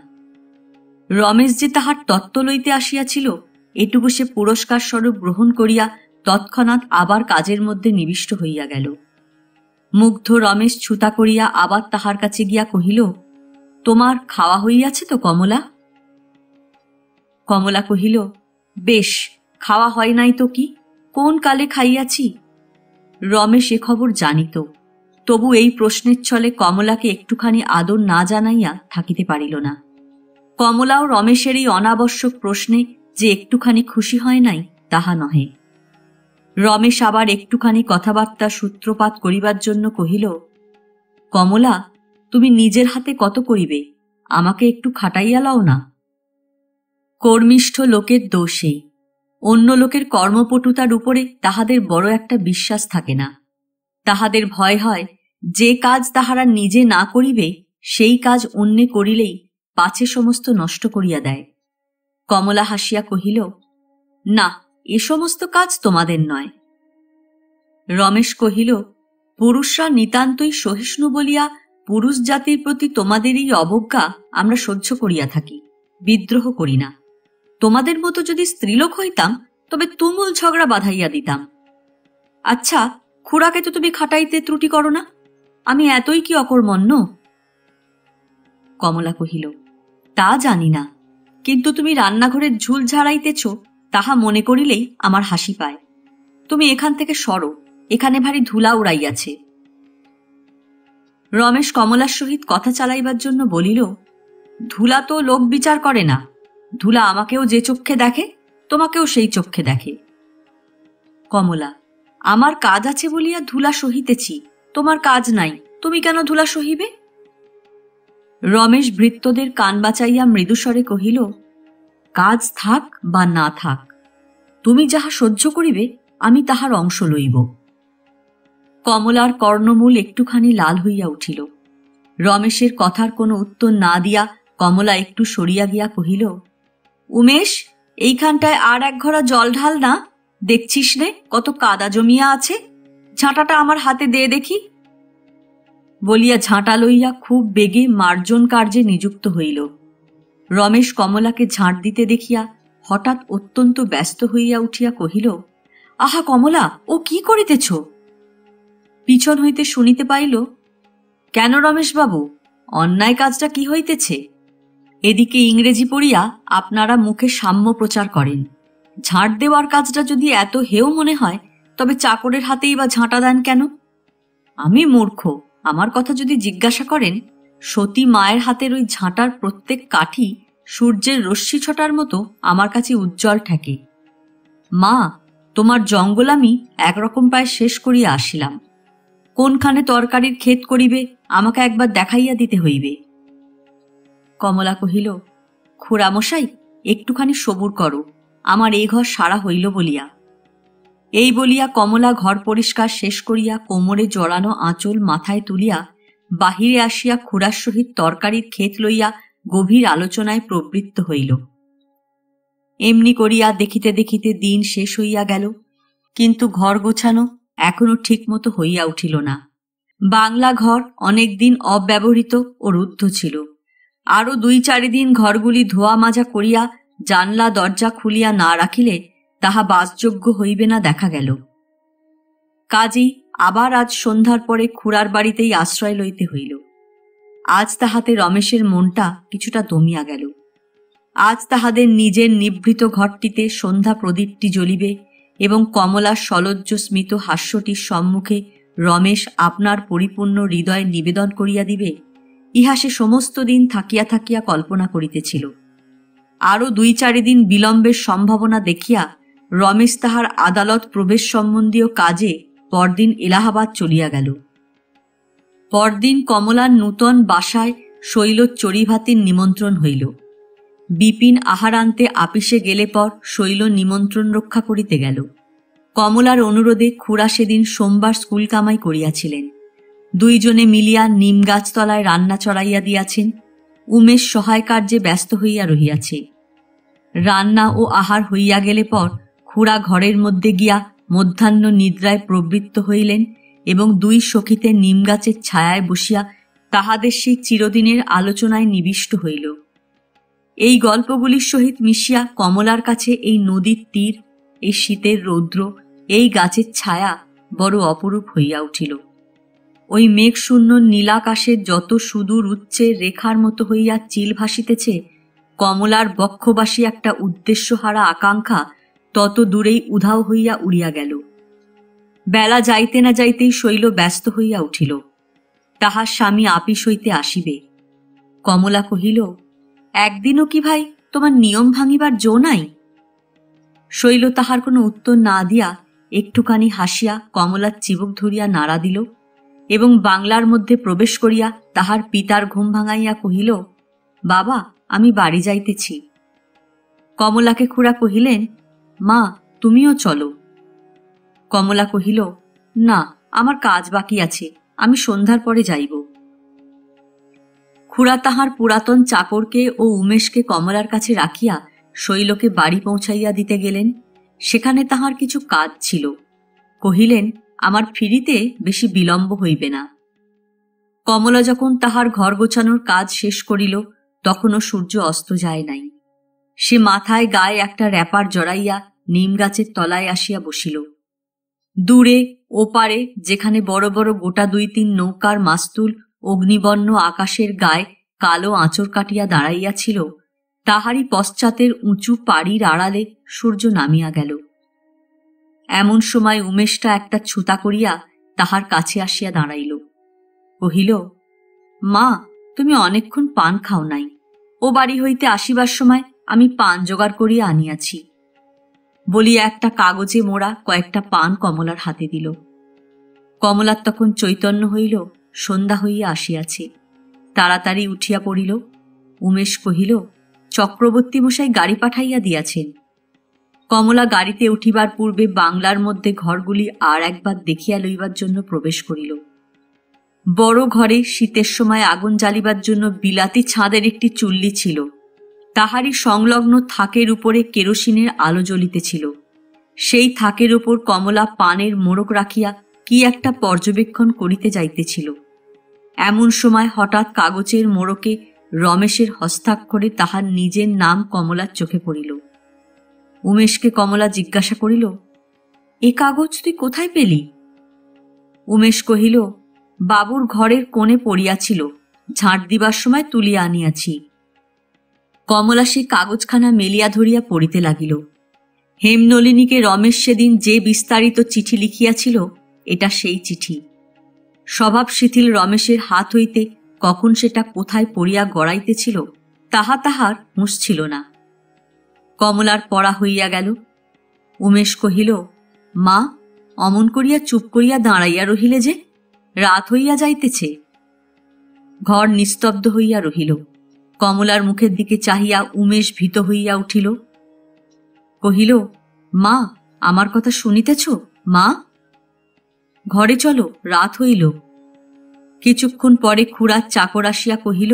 রমেশ যে তাহার তত্ত্ব লইতে আসিয়াছিল এটুকু সে পুরস্কার স্বরূপ গ্রহণ করিয়া তৎক্ষণাৎ আবার কাজের মধ্যে নিবিষ্ট হইয়া গেল। মুগ্ধ রমেশ ছুতা করিয়া আবার তাহার কাছে গিয়া কহিল, তোমার খাওয়া হইয়াছে তো কমলা? কমলা কহিল, বেশ, খাওয়া হয় নাই তো কি, কোন কালে খাইয়াছি। রমেশ এ খবর জানিত, তবু এই প্রশ্নের ছলে কমলাকে একটুখানি আদর না জানাইয়া থাকিতে পারিল না। কমলাও রমেশের এই অনাবশ্যক প্রশ্নে যে একটুখানি খুশি হয় নাই তাহা নহে। রমেশ আবার একটুখানি কথাবার্তা সূত্রপাত করিবার জন্য কহিল, কমলা, তুমি নিজের হাতে কত করিবে, আমাকে একটু খাটাইয়া লও না। কর্মিষ্ঠ লোকের দোষেই অন্য লোকের কর্মপটুতার উপরে তাহাদের বড় একটা বিশ্বাস থাকে না। তাহাদের ভয় হয় যে কাজ তাহারা নিজে না করিবে সেই কাজ অন্যে করিলেই পাছে সমস্ত নষ্ট করিয়া দেয়। কমলা হাসিয়া কহিল, না, এ সমস্ত কাজ তোমাদের নয়। রমেশ কহিল, পুরুষরা নিতান্তই সহিষ্ণু বলিয়া পুরুষ জাতির প্রতি তোমাদের এই অবজ্ঞা আমরা সহ্য করিয়া থাকি, বিদ্রোহ করি না। তোমাদের মতো যদি স্ত্রীলোক হইতাম তবে তুমুল ঝগড়া বাঁধাইয়া দিতাম। আচ্ছা, খুড়াকে তো তুমি খাটাইতে ত্রুটি করো না, আমি এতই কি অকর্মণ্য? কমলা কহিল, তা জানি না, কিন্তু তুমি রান্নাঘরের ঝুল ঝাড়াইতেছ তাহা মনে করিলেই আমার হাসি পায়। তুমি এখান থেকে সরো, এখানে ভারী ধুলা উড়াইয়াছে। রমেশ কমলার সহিত কথা চালাইবার জন্য বলিল, ধুলা তো লোক বিচার করে না, ধুলা আমাকেও যে চক্ষে দেখে তোমাকেও সেই চক্ষে দেখে। কমলা, আমার কাজ আছে বলিয়া ধুলা সহিতেছি, তোমার কাজ নাই, তুমি কেন ধুলা সহিবে? রমেশ ভৃত্যদের কান বাঁচাইয়া মৃদুস্বরে কহিল, কাজ থাক বা না থাক, তুমি যাহা সহ্য করিবে আমি তাহার অংশ লইব। কমলার কর্ণমূল একটুখানি লাল হইয়া উঠিল। রমেশের কথার কোনো উত্তর না দিয়া কমলা একটু সরিয়া গিয়া কহিল, উমেশ, এইখানটায় আর এক ঘড়া জল ঢাল না, দেখছিস নে কত কাদা জমিয়া আছে, ঝাঁটাটা আমার হাতে দে দেখি। বলিয়া ঝাঁটা লইয়া খুব বেগে মার্জন কার্যে নিযুক্ত হইল। রমেশ কমলাকে ঝাঁট দিতে দেখিয়া হঠাৎ অত্যন্ত ব্যস্ত হইয়া উঠিয়া কহিল, আহা কমলা, ও কি করিতেছ? পিছন হইতে শুনিতে পাইল, কেন রমেশবাবু, অন্যায় কাজটা কি হইতেছে? এদিকে ইংরেজি পড়িয়া আপনারা মুখে সাম্য প্রচার করেন। ঝাঁট দেওয়ার কাজটা যদি এত হেয় মনে হয় তবে চাকরের হাতেই বা ঝাঁটা দেন কেন? আমি মূর্খ, আমার কথা যদি জিজ্ঞাসা করেন, সতী মায়ের হাতের ওই ঝাঁটার প্রত্যেক কাঠি সূর্যের রশ্মি ছটার মতো আমার কাছে উজ্জ্বল ঠেকে। মা, তোমার জঙ্গল আমি একরকম পায়ে শেষ করিয়া আসিলাম। কোনখানে তরকারির ক্ষেত করিবে আমাকে একবার দেখাইয়া দিতে হইবে। কমলা কহিল, খুড়ামশাই, একটুখানি সবুর করো, আমার এই ঘর সারা হইল বলিয়া। এই বলিয়া কমলা ঘর পরিষ্কার শেষ করিয়া কোমরে জড়ানো আঁচল মাথায় তুলিয়া বাহিরে আসিয়া খুড়ার সহিত তরকারির ক্ষেত লইয়া গভীর আলোচনায় প্রবৃত্ত হইল। এমনি করিয়া দেখিতে দেখিতে দিন শেষ হইয়া গেল, কিন্তু ঘর গোছানো এখনো ঠিকমতো হইয়া উঠিল না। বাংলা ঘর অনেক দিন অব্যবহৃত ও রুদ্ধ ছিল। আরো 2-4 দিন ঘরগুলি ধোয়া মাজা করিয়া জানলা দরজা খুলিয়া না রাখিলে তাহা বাসযোগ্য হইবে না দেখা গেল। কাজেই আবার আজ সন্ধ্যার পরে খুড়ার বাড়িতেই আশ্রয় লইতে হইল। আজ তাহাতে রমেশের মনটা কিছুটা দমিয়া গেল। আজ তাহাদের নিজের নিভৃত ঘরটিতে সন্ধ্যা প্রদীপটি জ্বলিবে এবং কমলার সলজ্জ স্মিত হাস্যটির সম্মুখে রমেশ আপনার পরিপূর্ণ হৃদয় নিবেদন করিয়া দিবে, ইহা সে সমস্ত দিন থাকিয়া থাকিয়া কল্পনা করিতেছিল। আরও 2-4 দিন বিলম্বের সম্ভাবনা দেখিয়া রমেশ তাহার আদালত প্রবেশ সম্বন্ধীয় কাজে পরদিন এলাহাবাদ চলিয়া গেল। পরদিন কমলার নূতন বাসায় শৈল চড়িভাতির নিমন্ত্রণ হইল। বিপিন আহারান্তে আপিসে গেলে পর শৈল নিমন্ত্রণ রক্ষা করিতে গেল। কমলার অনুরোধে খুড়া সেদিন সোমবার স্কুল কামাই করিয়াছিলেন। 2 জনে মিলিয়া নিম গাছতলায় রান্না চড়াইয়া দিয়াছেন। উমেশ সহায় কার্যে ব্যস্ত হইয়া রহিয়াছে। রান্না ও আহার হইয়া গেলে পর খুড়া ঘরের মধ্যে গিয়া মধ্যাহ্ন নিদ্রায় প্রবৃত্ত হইলেন এবং 2 সখীতে নিম গাছের ছায়ায় বসিয়া তাহাদের সেই চিরদিনের আলোচনায় নিবিষ্ট হইল। এই গল্পগুলির সহিত মিশিয়া কমলার কাছে এই নদীর তীর, এই শীতের রৌদ্র, এই গাছের ছায়া বড় অপরূপ হইয়া উঠিল। ওই মেঘশূন্য নীলাকাশের যত সুদূর উচ্চে রেখার মতো হইয়া চিল ভাসিতেছে, কমলার বক্ষবাসী একটা উদ্দেশ্যহারা আকাঙ্ক্ষা তত দূরেই উধাও হইয়া উড়িয়া গেল। বেলা যাইতে না যাইতেই শৈল ব্যস্ত হইয়া উঠিল। তাহার স্বামী আপিস হইতে আসিবে। কমলা কহিল, একদিনও কি ভাই তোমার নিয়ম ভাঙিবার জো নাই? শৈল তাহার কোনো উত্তর না দিয়া একটুখানি হাসিয়া কমলার চিবুক ধরিয়া নাড়া দিল এবং বাংলার মধ্যে প্রবেশ করিয়া তাহার পিতার ঘুম ভাঙাইয়া কহিল, বাবা, আমি বাড়ি যাইতেছি। কমলাকে খুড়া কহিলেন, মা, তুমিও চলো। কমলা কহিল, না, আমার কাজ বাকি আছে, আমি সন্ধ্যার পরে যাইব। খুড়া তাহার পুরাতন চাকরকে ও উমেশকে কমলার কাছে রাখিয়া শৈলকে বাড়ি পৌঁছাইয়া দিতে গেলেন। সেখানে তাহার কিছু কাজ ছিল। কহিলেন, আমার ফিরিতে বেশি বিলম্ব হইবে না। কমলা যখন তাহার ঘর গোছানোর কাজ শেষ করিল, তখনও সূর্য অস্ত যায় নাই। সে মাথায় গায়ে একটা র্যাপার জড়াইয়া নিম গাছের তলায় আসিয়া বসিল। দূরে ওপারে যেখানে বড় বড় গোটা 2-3 নৌকার মাস্তুল অগ্নিবর্ণ আকাশের গায়ে কালো আঁচড় কাটিয়া দাঁড়াইয়াছিল, তাহারই পশ্চাতের উঁচু পাড়ির আড়ালে সূর্য নামিয়া গেল। এমন সময় উমেশটা একটা ছুতা করিয়া তাহার কাছে আসিয়া দাঁড়াইল। কহিল, মা, তুমি অনেকক্ষণ পান খাও নাই। ও বাড়ি হইতে আসিবার সময় আমি পান জোগাড় করিয়া আনিয়াছি। বলিয়া একটা কাগজে মোড়া কয়েকটা পান কমলার হাতে দিল। কমলার তখন চৈতন্য হইল, সন্ধ্যা হইয়া আসিয়াছে। তাড়াতাড়ি উঠিয়া পড়িল। উমেশ কহিল, চক্রবর্তী মশাই গাড়ি পাঠাইয়া দিয়াছেন। কমলা গাড়িতে উঠিবার পূর্বে বাংলার মধ্যে ঘরগুলি আর একবার দেখিয়া লইবার জন্য প্রবেশ করিল। বড় ঘরে শীতের সময় আগুন জ্বালিবার জন্য বিলাতি ছাদের একটি চুল্লি ছিল। তাহারই সংলগ্ন থাকের উপরে কেরোসিনের আলো জ্বলিতেছিল। সেই থাকের উপর কমলা পানের মোড়ক রাখিয়া কি একটা পর্যবেক্ষণ করিতে যাইতেছিল। এমন সময় হঠাৎ কাগজের মোড়কে রমেশের হস্তাক্ষরে তাহার নিজের নাম কমলার চোখে পড়িল। উমেশকে কমলা জিজ্ঞাসা করিল, এ কাগজ তুই কোথায় পেলি? উমেশ কহিল, বাবুর ঘরের কোণে পড়িয়াছিল, ঝাঁট দিবার সময় তুলিয়া আনিয়াছি। কমলা সে কাগজখানা মেলিয়া ধরিয়া পড়িতে লাগিল। হেমনলিনীকে রমেশ সেদিন যে বিস্তারিত চিঠি লিখিয়াছিল, এটা সেই চিঠি। স্বভাব শিথিল রমেশের হাত হইতে কখন সেটা কোথায় পড়িয়া গড়াইতেছিল তাহা তাহার হুঁশ ছিল না। কমলার পড়া হইয়া গেল। উমেশ কহিল, মা, অমন করিয়া চুপ করিয়া দাঁড়াইয়া রহিলে যে? রাত হইয়া যাইতেছে। ঘর নিস্তব্ধ হইয়া রহিল। কমলার মুখের দিকে চাহিয়া উমেশ ভীত হইয়া উঠিল। কহিল, মা, আমার কথা শুনিতেছ? মা, ঘরে চলো, রাত হইল। কিছুক্ষণ পরে খুড়ার চাকর আসিয়া কহিল,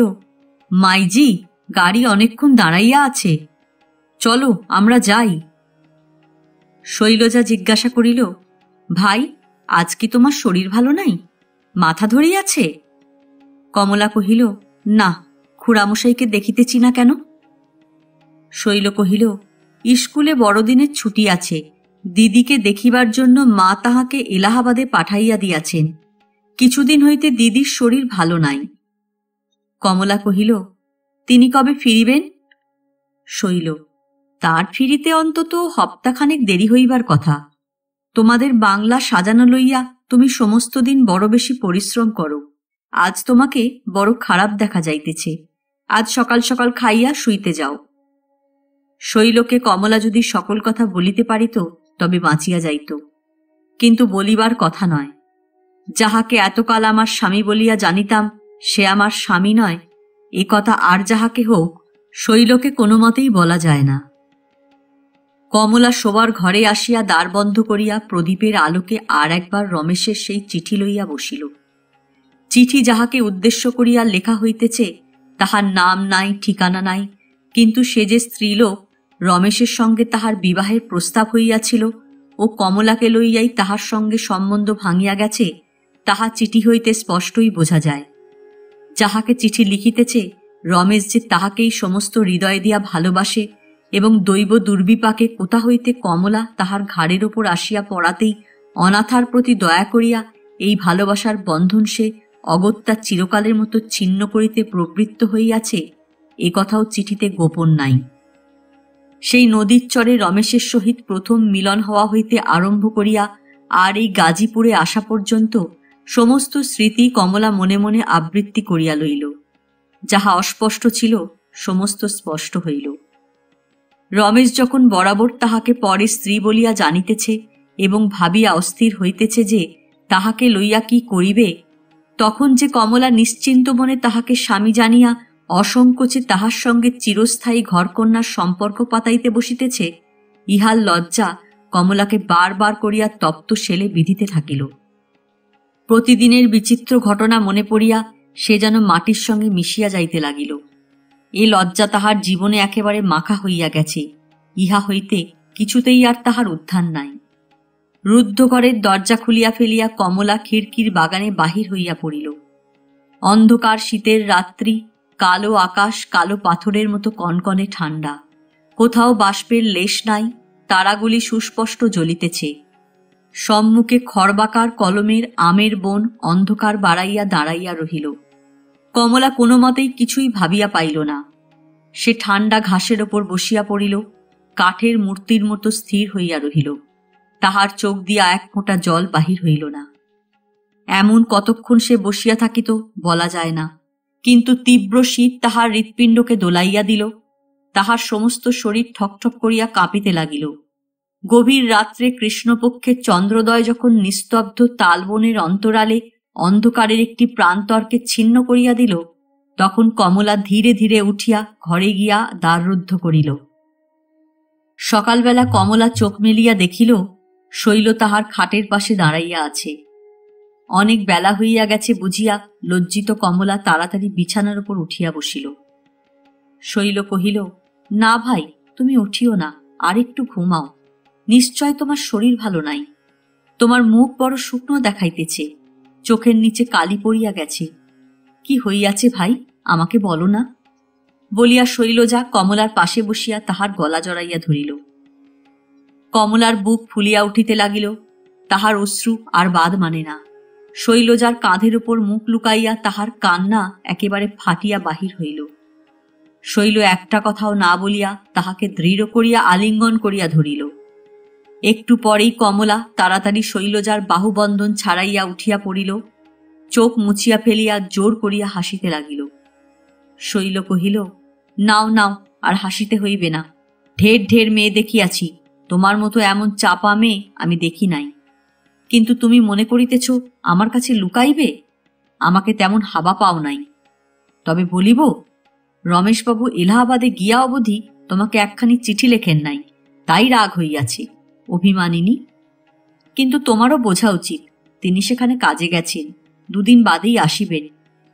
মাইজি, গাড়ি অনেকক্ষণ দাঁড়াইয়া আছে, চলো আমরা যাই। শৈলজা জিজ্ঞাসা করিল, ভাই, আজ কি তোমার শরীর ভালো নাই? মাথা ধরিয়াছে? কমলা কহিল, না, খুড়ামশাইকে দেখিতেছি না কেন? শৈল কহিল, স্কুলে বড়দিনের ছুটি আছে, দিদিকে দেখিবার জন্য মা তাহাকে এলাহাবাদে পাঠাইয়া দিয়াছেন। কিছুদিন হইতে দিদির শরীর ভালো নাই। কমলা কহিল, তিনি কবে ফিরিবেন? শৈল, তার ফিরিতে অন্তত হপ্তাখানেক দেরি হইবার কথা। তোমাদের বাংলা সাজানো লইয়া তুমি সমস্ত দিন বড় বেশি পরিশ্রম করো। আজ তোমাকে বড় খারাপ দেখা যাইতেছে। আজ সকাল সকাল খাইয়া শুইতে যাও। শৈলকে কমলা যদি সকল কথা বলিতে পারিত তবে বাঁচিয়া যাইত, কিন্তু বলিবার কথা নয়। যাহাকে এতকাল আমার স্বামী বলিয়া জানিতাম সে আমার স্বামী নয়, এ কথা আর যাহাকে হোক শৈলকে কোনো মতেই বলা যায় না। কমলা শোবার ঘরে আসিয়া দ্বার বন্ধ করিয়া প্রদীপের আলোকে আর একবার রমেশের সেই চিঠি লইয়া বসিল। চিঠি যাহাকে উদ্দেশ্য করিয়া লেখা হইতেছে তাহার নাম নাই, ঠিকানা নাই, কিন্তু সে যে স্ত্রীলোক, রমেশের সঙ্গে তাহার বিবাহের প্রস্তাব হইয়াছিল ও কমলাকে লইয়াই তাহার সঙ্গে সম্বন্ধ ভাঙিয়া গেছে, তাহা চিঠি হইতে স্পষ্টই বোঝা যায়। যাহাকে চিঠি লিখিতেছে রমেশ যে তাহাকেই সমস্ত হৃদয় দিয়া ভালোবাসে এবং দৈব দুর্বিপাকে কোথা হইতে কমলা তাহার ঘাড়ের ওপর আসিয়া পড়াতেই অনাথার প্রতি দয়া করিয়া এই ভালোবাসার বন্ধন সে অগত্যা চিরকালের মতো ছিন্ন করিতে প্রবৃত্ত হইয়াছে, এ কথাও চিঠিতে গোপন নাই। সেই নদীর চরে রমেশের সহিত প্রথম মিলন হওয়া হইতে আরম্ভ করিয়া আর এই গাজীপুরে আসা পর্যন্ত সমস্ত স্মৃতি কমলা মনে মনে আবৃত্তি করিয়া লইল। যাহা অস্পষ্ট ছিল সমস্ত স্পষ্ট হইল। রমেশ যখন বরাবর তাহাকে পরে স্ত্রী বলিয়া জানিতেছে এবং ভাবিয়া অস্থির হইতেছে যে তাহাকে লইয়া কি করিবে, তখন যে কমলা নিশ্চিন্ত মনে তাহাকে স্বামী জানিয়া অসংকোচে তাহার সঙ্গে চিরস্থায়ী ঘরকন্যার সম্পর্ক পাতাইতে বসিতেছে, ইহার লজ্জা কমলাকে বারবার করিয়া তপ্ত শেলে বিধিতে থাকিল। প্রতিদিনের বিচিত্র ঘটনা মনে পড়িয়া সে যেন মাটির সঙ্গে মিশিয়া যাইতে লাগিল। এ লজ্জা তাহার জীবনে একেবারে মাখা হইয়া গেছে, ইহা হইতে কিছুতেই আর তাহার উদ্ধার নাই। রুদ্ধ ঘরের দরজা খুলিয়া ফেলিয়া কমলা খিড়কির বাগানে বাহির হইয়া পড়িল। অন্ধকার শীতের রাত্রি, কালো আকাশ কালো পাথরের মতো কনকনে ঠান্ডা, কোথাও বাষ্পের লেশ নাই, তারাগুলি সুস্পষ্ট জ্বলিতেছে। সম্মুখে খড়বাকার কলমের আমের বন অন্ধকার বাড়াইয়া দাঁড়াইয়া রহিল। কমলা কোনো মতেই কিছুই ভাবিয়া পাইল না। সে ঠান্ডা ঘাসের ওপর বসিয়া পড়িল, কাঠের মূর্তির মতো স্থির হইয়া রহিল। তাহার চোখ দিয়া এক ফোঁটা জল বাহির হইল না। এমন কতক্ষণ সে বসিয়া থাকিত বলা যায় না, কিন্তু তীব্র শীত তাহার হৃৎপিণ্ডকে দোলাইয়া দিল। তাহার সমস্ত শরীর ঠকঠক করিয়া কাঁপিতে লাগিল। গভীর রাত্রে কৃষ্ণপক্ষের চন্দ্রোদয় যখন নিস্তব্ধ তালবনের অন্তরালে অন্ধকারের একটি প্রান্তরকে ছিন্ন করিয়া দিল, তখন কমলা ধীরে ধীরে উঠিয়া ঘরে গিয়া দ্বাররুদ্ধ করিল। সকালবেলা কমলা চোখ মেলিয়া দেখিল শৈল তাহার খাটের পাশে দাঁড়াইয়া আছে। অনেক বেলা হইয়া গেছে বুঝিয়া লজ্জিত কমলা তাড়াতাড়ি বিছানার উপর উঠিয়া বসিল। শৈল কহিল, না ভাই, তুমি উঠিও না, আর একটু ঘুমাও। নিশ্চয় তোমার শরীর ভালো নাই। তোমার মুখ বড় শুকনো দেখাইতেছে, চোখের নিচে কালি পড়িয়া গেছে। কি হইয়াছে ভাই, আমাকে বলো না। বলিয়া শৈলজা কমলার পাশে বসিয়া তাহার গলা জড়াইয়া ধরিল। কমলার বুক ফুলিয়া উঠিতে লাগিল। তাহার অশ্রু আর বাদ মানে না। শৈলজার কাঁধের উপর মুখ লুকাইয়া তাহার কান্না একেবারে ফাটিয়া বাহির হইল। শৈল একটা কথাও না বলিয়া তাহাকে দৃঢ় করিয়া আলিঙ্গন করিয়া ধরিল। একটু পরেই কমলা তাড়াতাড়ি শৈলজার বাহুবন্ধন ছাড়াইয়া উঠিয়া পড়িল, চোখ মুছিয়া ফেলিয়া জোর করিয়া হাসিতে লাগিল। শৈল কহিল, নাও নাও, আর হাসিতে হইবে না। ঢের ঢের মেয়ে দেখিয়াছি, তোমার মতো এমন চাপা মেয়ে আমি দেখি নাই। কিন্তু তুমি মনে করিতেছ আমার কাছে লুকাইবে? আমাকে তেমন হাবা পাও নাই। তবে বলিব, রমেশবাবু এলাহাবাদে গিয়া অবধি তোমাকে একখানি চিঠি লেখেন নাই, তাই রাগ হইয়াছে। অভিমানিনী। কিন্তু তোমারও বোঝা উচিত তিনি সেখানে কাজে গেছেন, দুদিন বাদেই আসিবেন।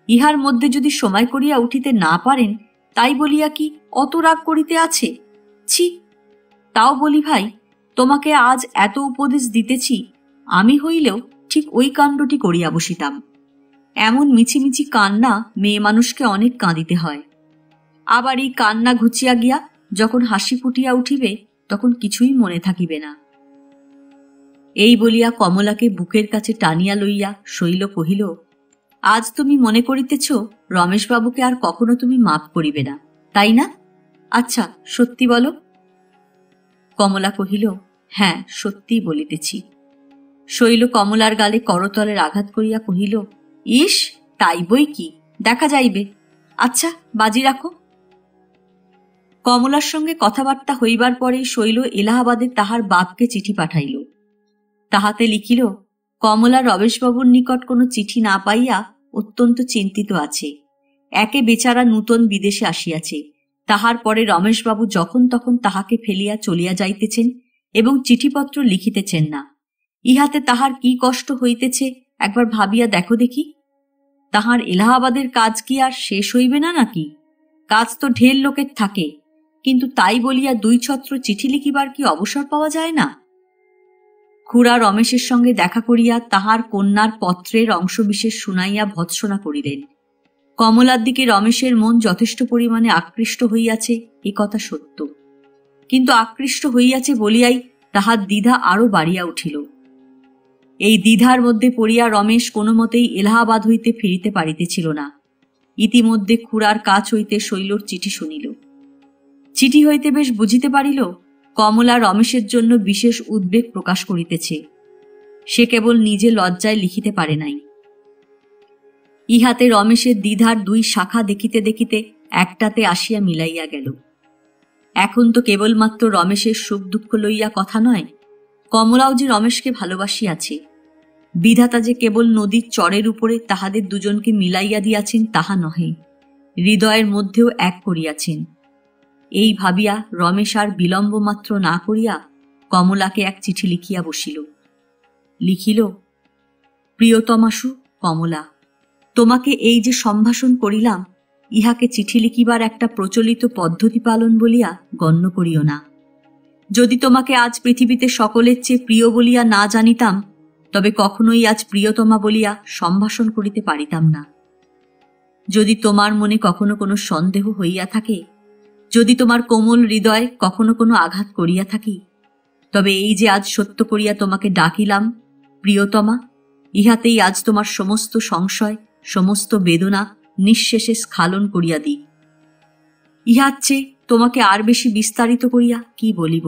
ইহার মধ্যে যদি সময় করিয়া উঠিতে না পারেন, তাই বলিয়া কি অত রাগ করিতে আছে? ছি! তাও বলি ভাই, তোমাকে আজ এত উপদেশ দিতেছি, আমি হইলেও ঠিক ওই কাণ্ডটি করিয়া বসিতাম। এমন মিছিমিছি কান্না মেয়ে মানুষকে অনেক কাঁদিতে হয়। আবার এই কান্না ঘুচিয়া গিয়া যখন হাসি ফুটিয়া উঠিবে তখন কিছুই মনে থাকিবে না। এই বলিয়া কমলাকে বুকের কাছে টানিয়া লইয়া শৈল কহিল, আজ তুমি মনে করিতেছ রমেশবাবুকে আর কখনো তুমি মাপ করিবে না, তাই না? আচ্ছা, সত্যি বলো। কমলা কহিল, হ্যাঁ, সত্যিই বলিতেছি। শৈল কমলার গালে করতলের আঘাত করিয়া কহিল, ইস, তাই বই কি, দেখা যাইবে। আচ্ছা, বাজি রাখো। কমলার সঙ্গে কথাবার্তা হইবার পরে শৈল এলাহাবাদে তাহার বাপকে চিঠি পাঠাইল। তাহাতে লিখিল, কমলা রমেশবাবুর নিকট কোনো চিঠি না পাইয়া অত্যন্ত চিন্তিত আছে। একে বেচারা নূতন বিদেশে আসিয়াছে, তাহার পরে রমেশবাবু যখন তখন তাহাকে ফেলিয়া চলিয়া যাইতেছেন এবং চিঠিপত্র লিখিতেছেন না। ইহাতে তাহার কি কষ্ট হইতেছে একবার ভাবিয়া দেখো দেখি। তাহার এলাহাবাদের কাজ কি আর শেষ হইবে না নাকি? কাজ তো ঢের লোকের থাকে, কিন্তু তাই বলিয়া 2 ছত্র চিঠি লিখিবার কি অবসর পাওয়া যায় না? খুড়া রমেশের সঙ্গে দেখা করিয়া তাহার কন্যার পত্রের অংশবিশেষ শুনাইয়া ভৎসনা করিলেন। কমলার দিকে রমেশের মন যথেষ্ট পরিমাণে আকৃষ্ট হইয়াছে, এ কথা সত্য, কিন্তু আকৃষ্ট হইয়াছে বলিয়াই তাহার দ্বিধা আরো বাড়িয়া উঠিল। এই দ্বিধার মধ্যে পড়িয়া রমেশ কোনো মতেই এলাহাবাদ হইতে ফিরিতে পারিতেছিল না। ইতিমধ্যে খুড়ার কাছ হইতে শৈলর চিঠি শুনিল। চিঠি হইতে বেশ বুঝিতে পারিল কমলা রমেশের জন্য বিশেষ উদ্বেগ প্রকাশ করিতেছে। সে কেবল নিজে লজ্জায় লিখিতে পারে নাই। ইহাতে রমেশের দ্বিধার 2 শাখা দেখিতে দেখিতে একটাতে আসিয়া মিলাইয়া গেল। এখন তো কেবলমাত্র রমেশের সুখ দুঃখ লইয়া কথা নয়, কমলাও যে রমেশকে ভালোবাসিয়াছে। বিধাতা যে কেবল নদীর চরের উপরে তাহাদের দুজনকে মিলাইয়া দিয়াছেন তাহা নহে, হৃদয়ের মধ্যেও এক করিয়াছেন। এই ভাবিয়া রমেশ আর বিলম্ব মাত্র না করিয়া কমলাকে এক চিঠি লিখিয়া বসিল। লিখিল, প্রিয়তমাসু কমলা, তোমাকে এই যে সম্ভাষণ করিলাম, ইহাকে চিঠি লিখিবার একটা প্রচলিত পদ্ধতি পালন বলিয়া গণ্য করিও না। যদি তোমাকে আজ পৃথিবীতে সকলের চেয়ে প্রিয় বলিয়া না জানিতাম, তবে কখনোই আজ প্রিয়তমা বলিয়া সম্ভাষণ করিতে পারিতাম না। যদি তোমার মনে কখনো কোনো সন্দেহ হইয়া থাকে, যদি তোমার কোমল হৃদয় কখনো কোনো আঘাত করিয়া থাকি, তবে এই যে আজ সত্য করিয়া তোমাকে ডাকিলাম প্রিয়তমা, ইহাতেই আজ তোমার সমস্ত সংশয়, সমস্ত বেদনা নিঃশেষে স্খালন করিয়া দিই। ইহার চেয়ে তোমাকে আর বেশি বিস্তারিত করিয়া কি বলিব?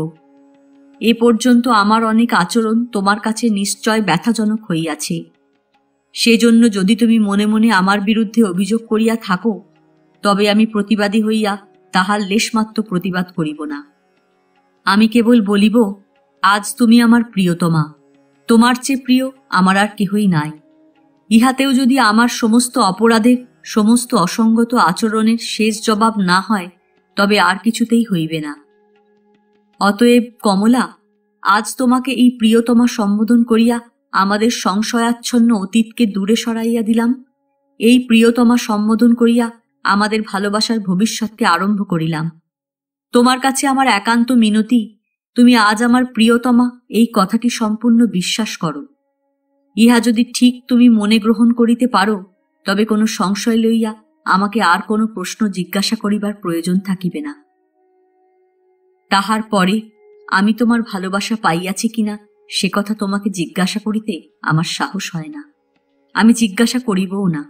এ পর্যন্ত আমার অনেক আচরণ তোমার কাছে নিশ্চয় ব্যথাজনক হইয়াছে। সেজন্য যদি তুমি মনে মনে আমার বিরুদ্ধে অভিযোগ করিয়া থাকো, তবে আমি প্রতিবাদী হইয়া তাহার লেশমাত্র প্রতিবাদ করিব না। আমি কেবল বলিব, আজ তুমি আমার প্রিয়তমা, তোমার চেয়ে প্রিয় আমার আর কেহই নাই। ইহাতেও যদি আমার সমস্ত অপরাধের, সমস্ত অসঙ্গত আচরণের শেষ জবাব না হয়, তবে আর কিছুতেই হইবে না। অতএব কমলা, আজ তোমাকে এই প্রিয়তমা সম্বোধন করিয়া আমাদের সংশয়াচ্ছন্ন অতীতকে দূরে সরাইয়া দিলাম। এই প্রিয়তমা সম্বোধন করিয়া আমাদের ভালোবাসার ভবিষ্যৎকে আরম্ভ করিলাম। তোমার কাছে আমার একান্ত মিনতি, তুমি আজ আমার প্রিয়তমা এই কথাটি সম্পূর্ণ বিশ্বাস করো। ইহা যদি ঠিক তুমি মনে গ্রহণ করিতে পারো, তবে কোনো সংশয় লইয়া আমাকে আর কোনো প্রশ্ন জিজ্ঞাসা করিবার প্রয়োজন থাকিবে না। তাহার পরে আমি তোমার ভালোবাসা পাইয়াছি কিনা সে কথা তোমাকে জিজ্ঞাসা করিতে আমার সাহস হয় না, আমি জিজ্ঞাসা করিবও না।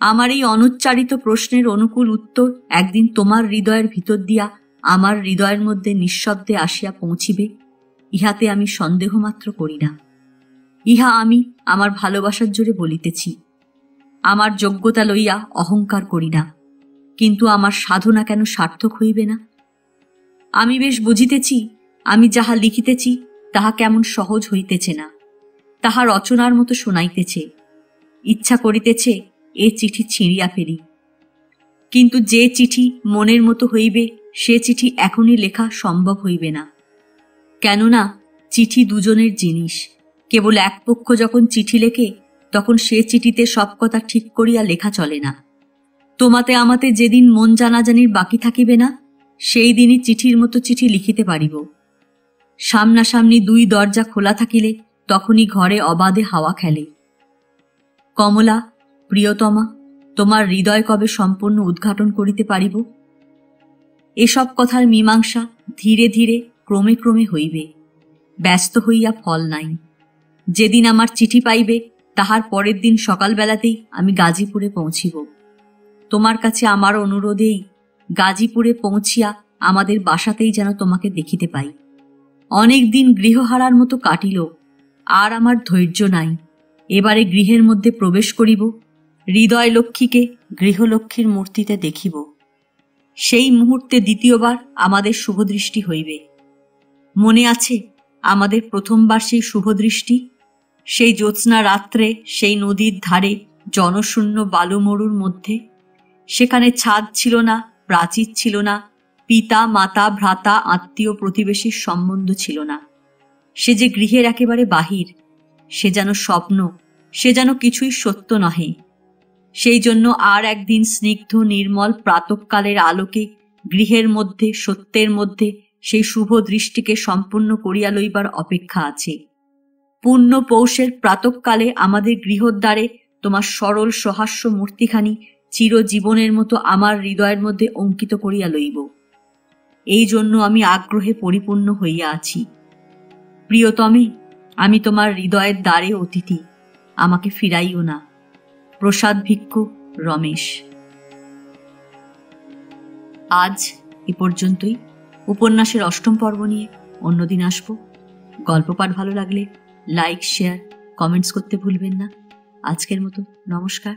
আমার এই অনুচ্চারিত প্রশ্নের অনুকূল উত্তর একদিন তোমার হৃদয়ের ভিতর দিয়া আমার হৃদয়ের মধ্যে নিঃশব্দে আসিয়া পৌঁছিবে, ইহাতে আমি সন্দেহ মাত্র করি না। ইহা আমি আমার ভালোবাসার জোরে বলিতেছি। আমার যোগ্যতা লইয়া অহংকার করি না, কিন্তু আমার সাধনা কেন সার্থক হইবে না? আমি বেশ বুঝিতেছি আমি যাহা লিখিতেছি তাহা কেমন সহজ হইতেছে না, তাহা রচনার মতো শোনাইতেছে। ইচ্ছা করিতেছে এ চিঠি ছিঁড়িয়া ফেলি, কিন্তু যে চিঠি মনের মতো হইবে সে চিঠি এখনই লেখা সম্ভব হইবে না। কেননা চিঠি দুজনের জিনিস। কেবল এক পক্ষ যখন চিঠি লেখে, তখন সে চিঠিতে সব কথা ঠিক করিয়া লেখা চলে না। তোমাতে আমাতে যেদিন মন জানাজানির বাকি থাকিবে না, সেই দিনই চিঠির মতো চিঠি লিখিতে পারিব। সামনাসামনি 2 দরজা খোলা থাকিলে তখনই ঘরে অবাধে হাওয়া খেলে। কমলা, প্রিয়তমা, তোমার হৃদয় কবে সম্পূর্ণ উদ্ঘাটন করিতে পারিব? এসব কথার মীমাংসা ধীরে ধীরে ক্রমে ক্রমে হইবে, ব্যস্ত হইয়া ফল নাই। যেদিন আমার চিঠি পাইবে তাহার পরের দিন সকালবেলাতেই আমি গাজীপুরে পৌঁছিব। তোমার কাছে আমার অনুরোধেই গাজীপুরে পৌঁছিয়া আমাদের বাসাতেই যেন তোমাকে দেখিতে পাই। অনেক দিন গৃহহারার মতো কাটিল, আর আমার ধৈর্য নাই। এবারে গৃহের মধ্যে প্রবেশ করিব, হৃদয় লক্ষ্মীকে গৃহলক্ষ্মীর মূর্তিতে দেখিব। সেই মুহূর্তে দ্বিতীয়বার আমাদের শুভদৃষ্টি হইবে। মনে আছে আমাদের প্রথমবার সেই শুভদৃষ্টি? সেই জ্যোৎস্না রাত্রে, সেই নদীর ধারে, জনশূন্য বালুমরুর মধ্যে। সেখানে ছাদ ছিল না, প্রাচীর ছিল না, পিতা মাতা ভ্রাতা আত্মীয় প্রতিবেশীর সম্বন্ধ ছিল না। সে যে গৃহের একেবারে বাহির, সে যেন স্বপ্ন, সে যেন কিছুই সত্য নহে। সেই জন্য আর একদিন স্নিগ্ধ নির্মল প্রাতঃকালের আলোকে গৃহের মধ্যে, সত্যের মধ্যে সেই শুভ দৃষ্টিকে সম্পূর্ণ করিয়া লইবার অপেক্ষা আছে। পূর্ণ পৌষের প্রাতঃকালে আমাদের গৃহদ্বারে তোমার সরল সহাস্য মূর্তিখানি চিরজীবনের মতো আমার হৃদয়ের মধ্যে অঙ্কিত করিয়া লইব। এই জন্য আমি আগ্রহে পরিপূর্ণ হইয়া আছি। প্রিয়তমে, আমি তোমার হৃদয়ের দ্বারে অতিথি, আমাকে ফিরাইও না। প্রসাদ ভিক্ষু, রমেশ। আজ এ পর্যন্তই। উপন্যাসের ৮ম পর্ব নিয়ে অন্যদিন আসব। গল্প পাঠ ভালো লাগলে লাইক, শেয়ার, কমেন্টস করতে ভুলবেন না। আজকের মতো নমস্কার।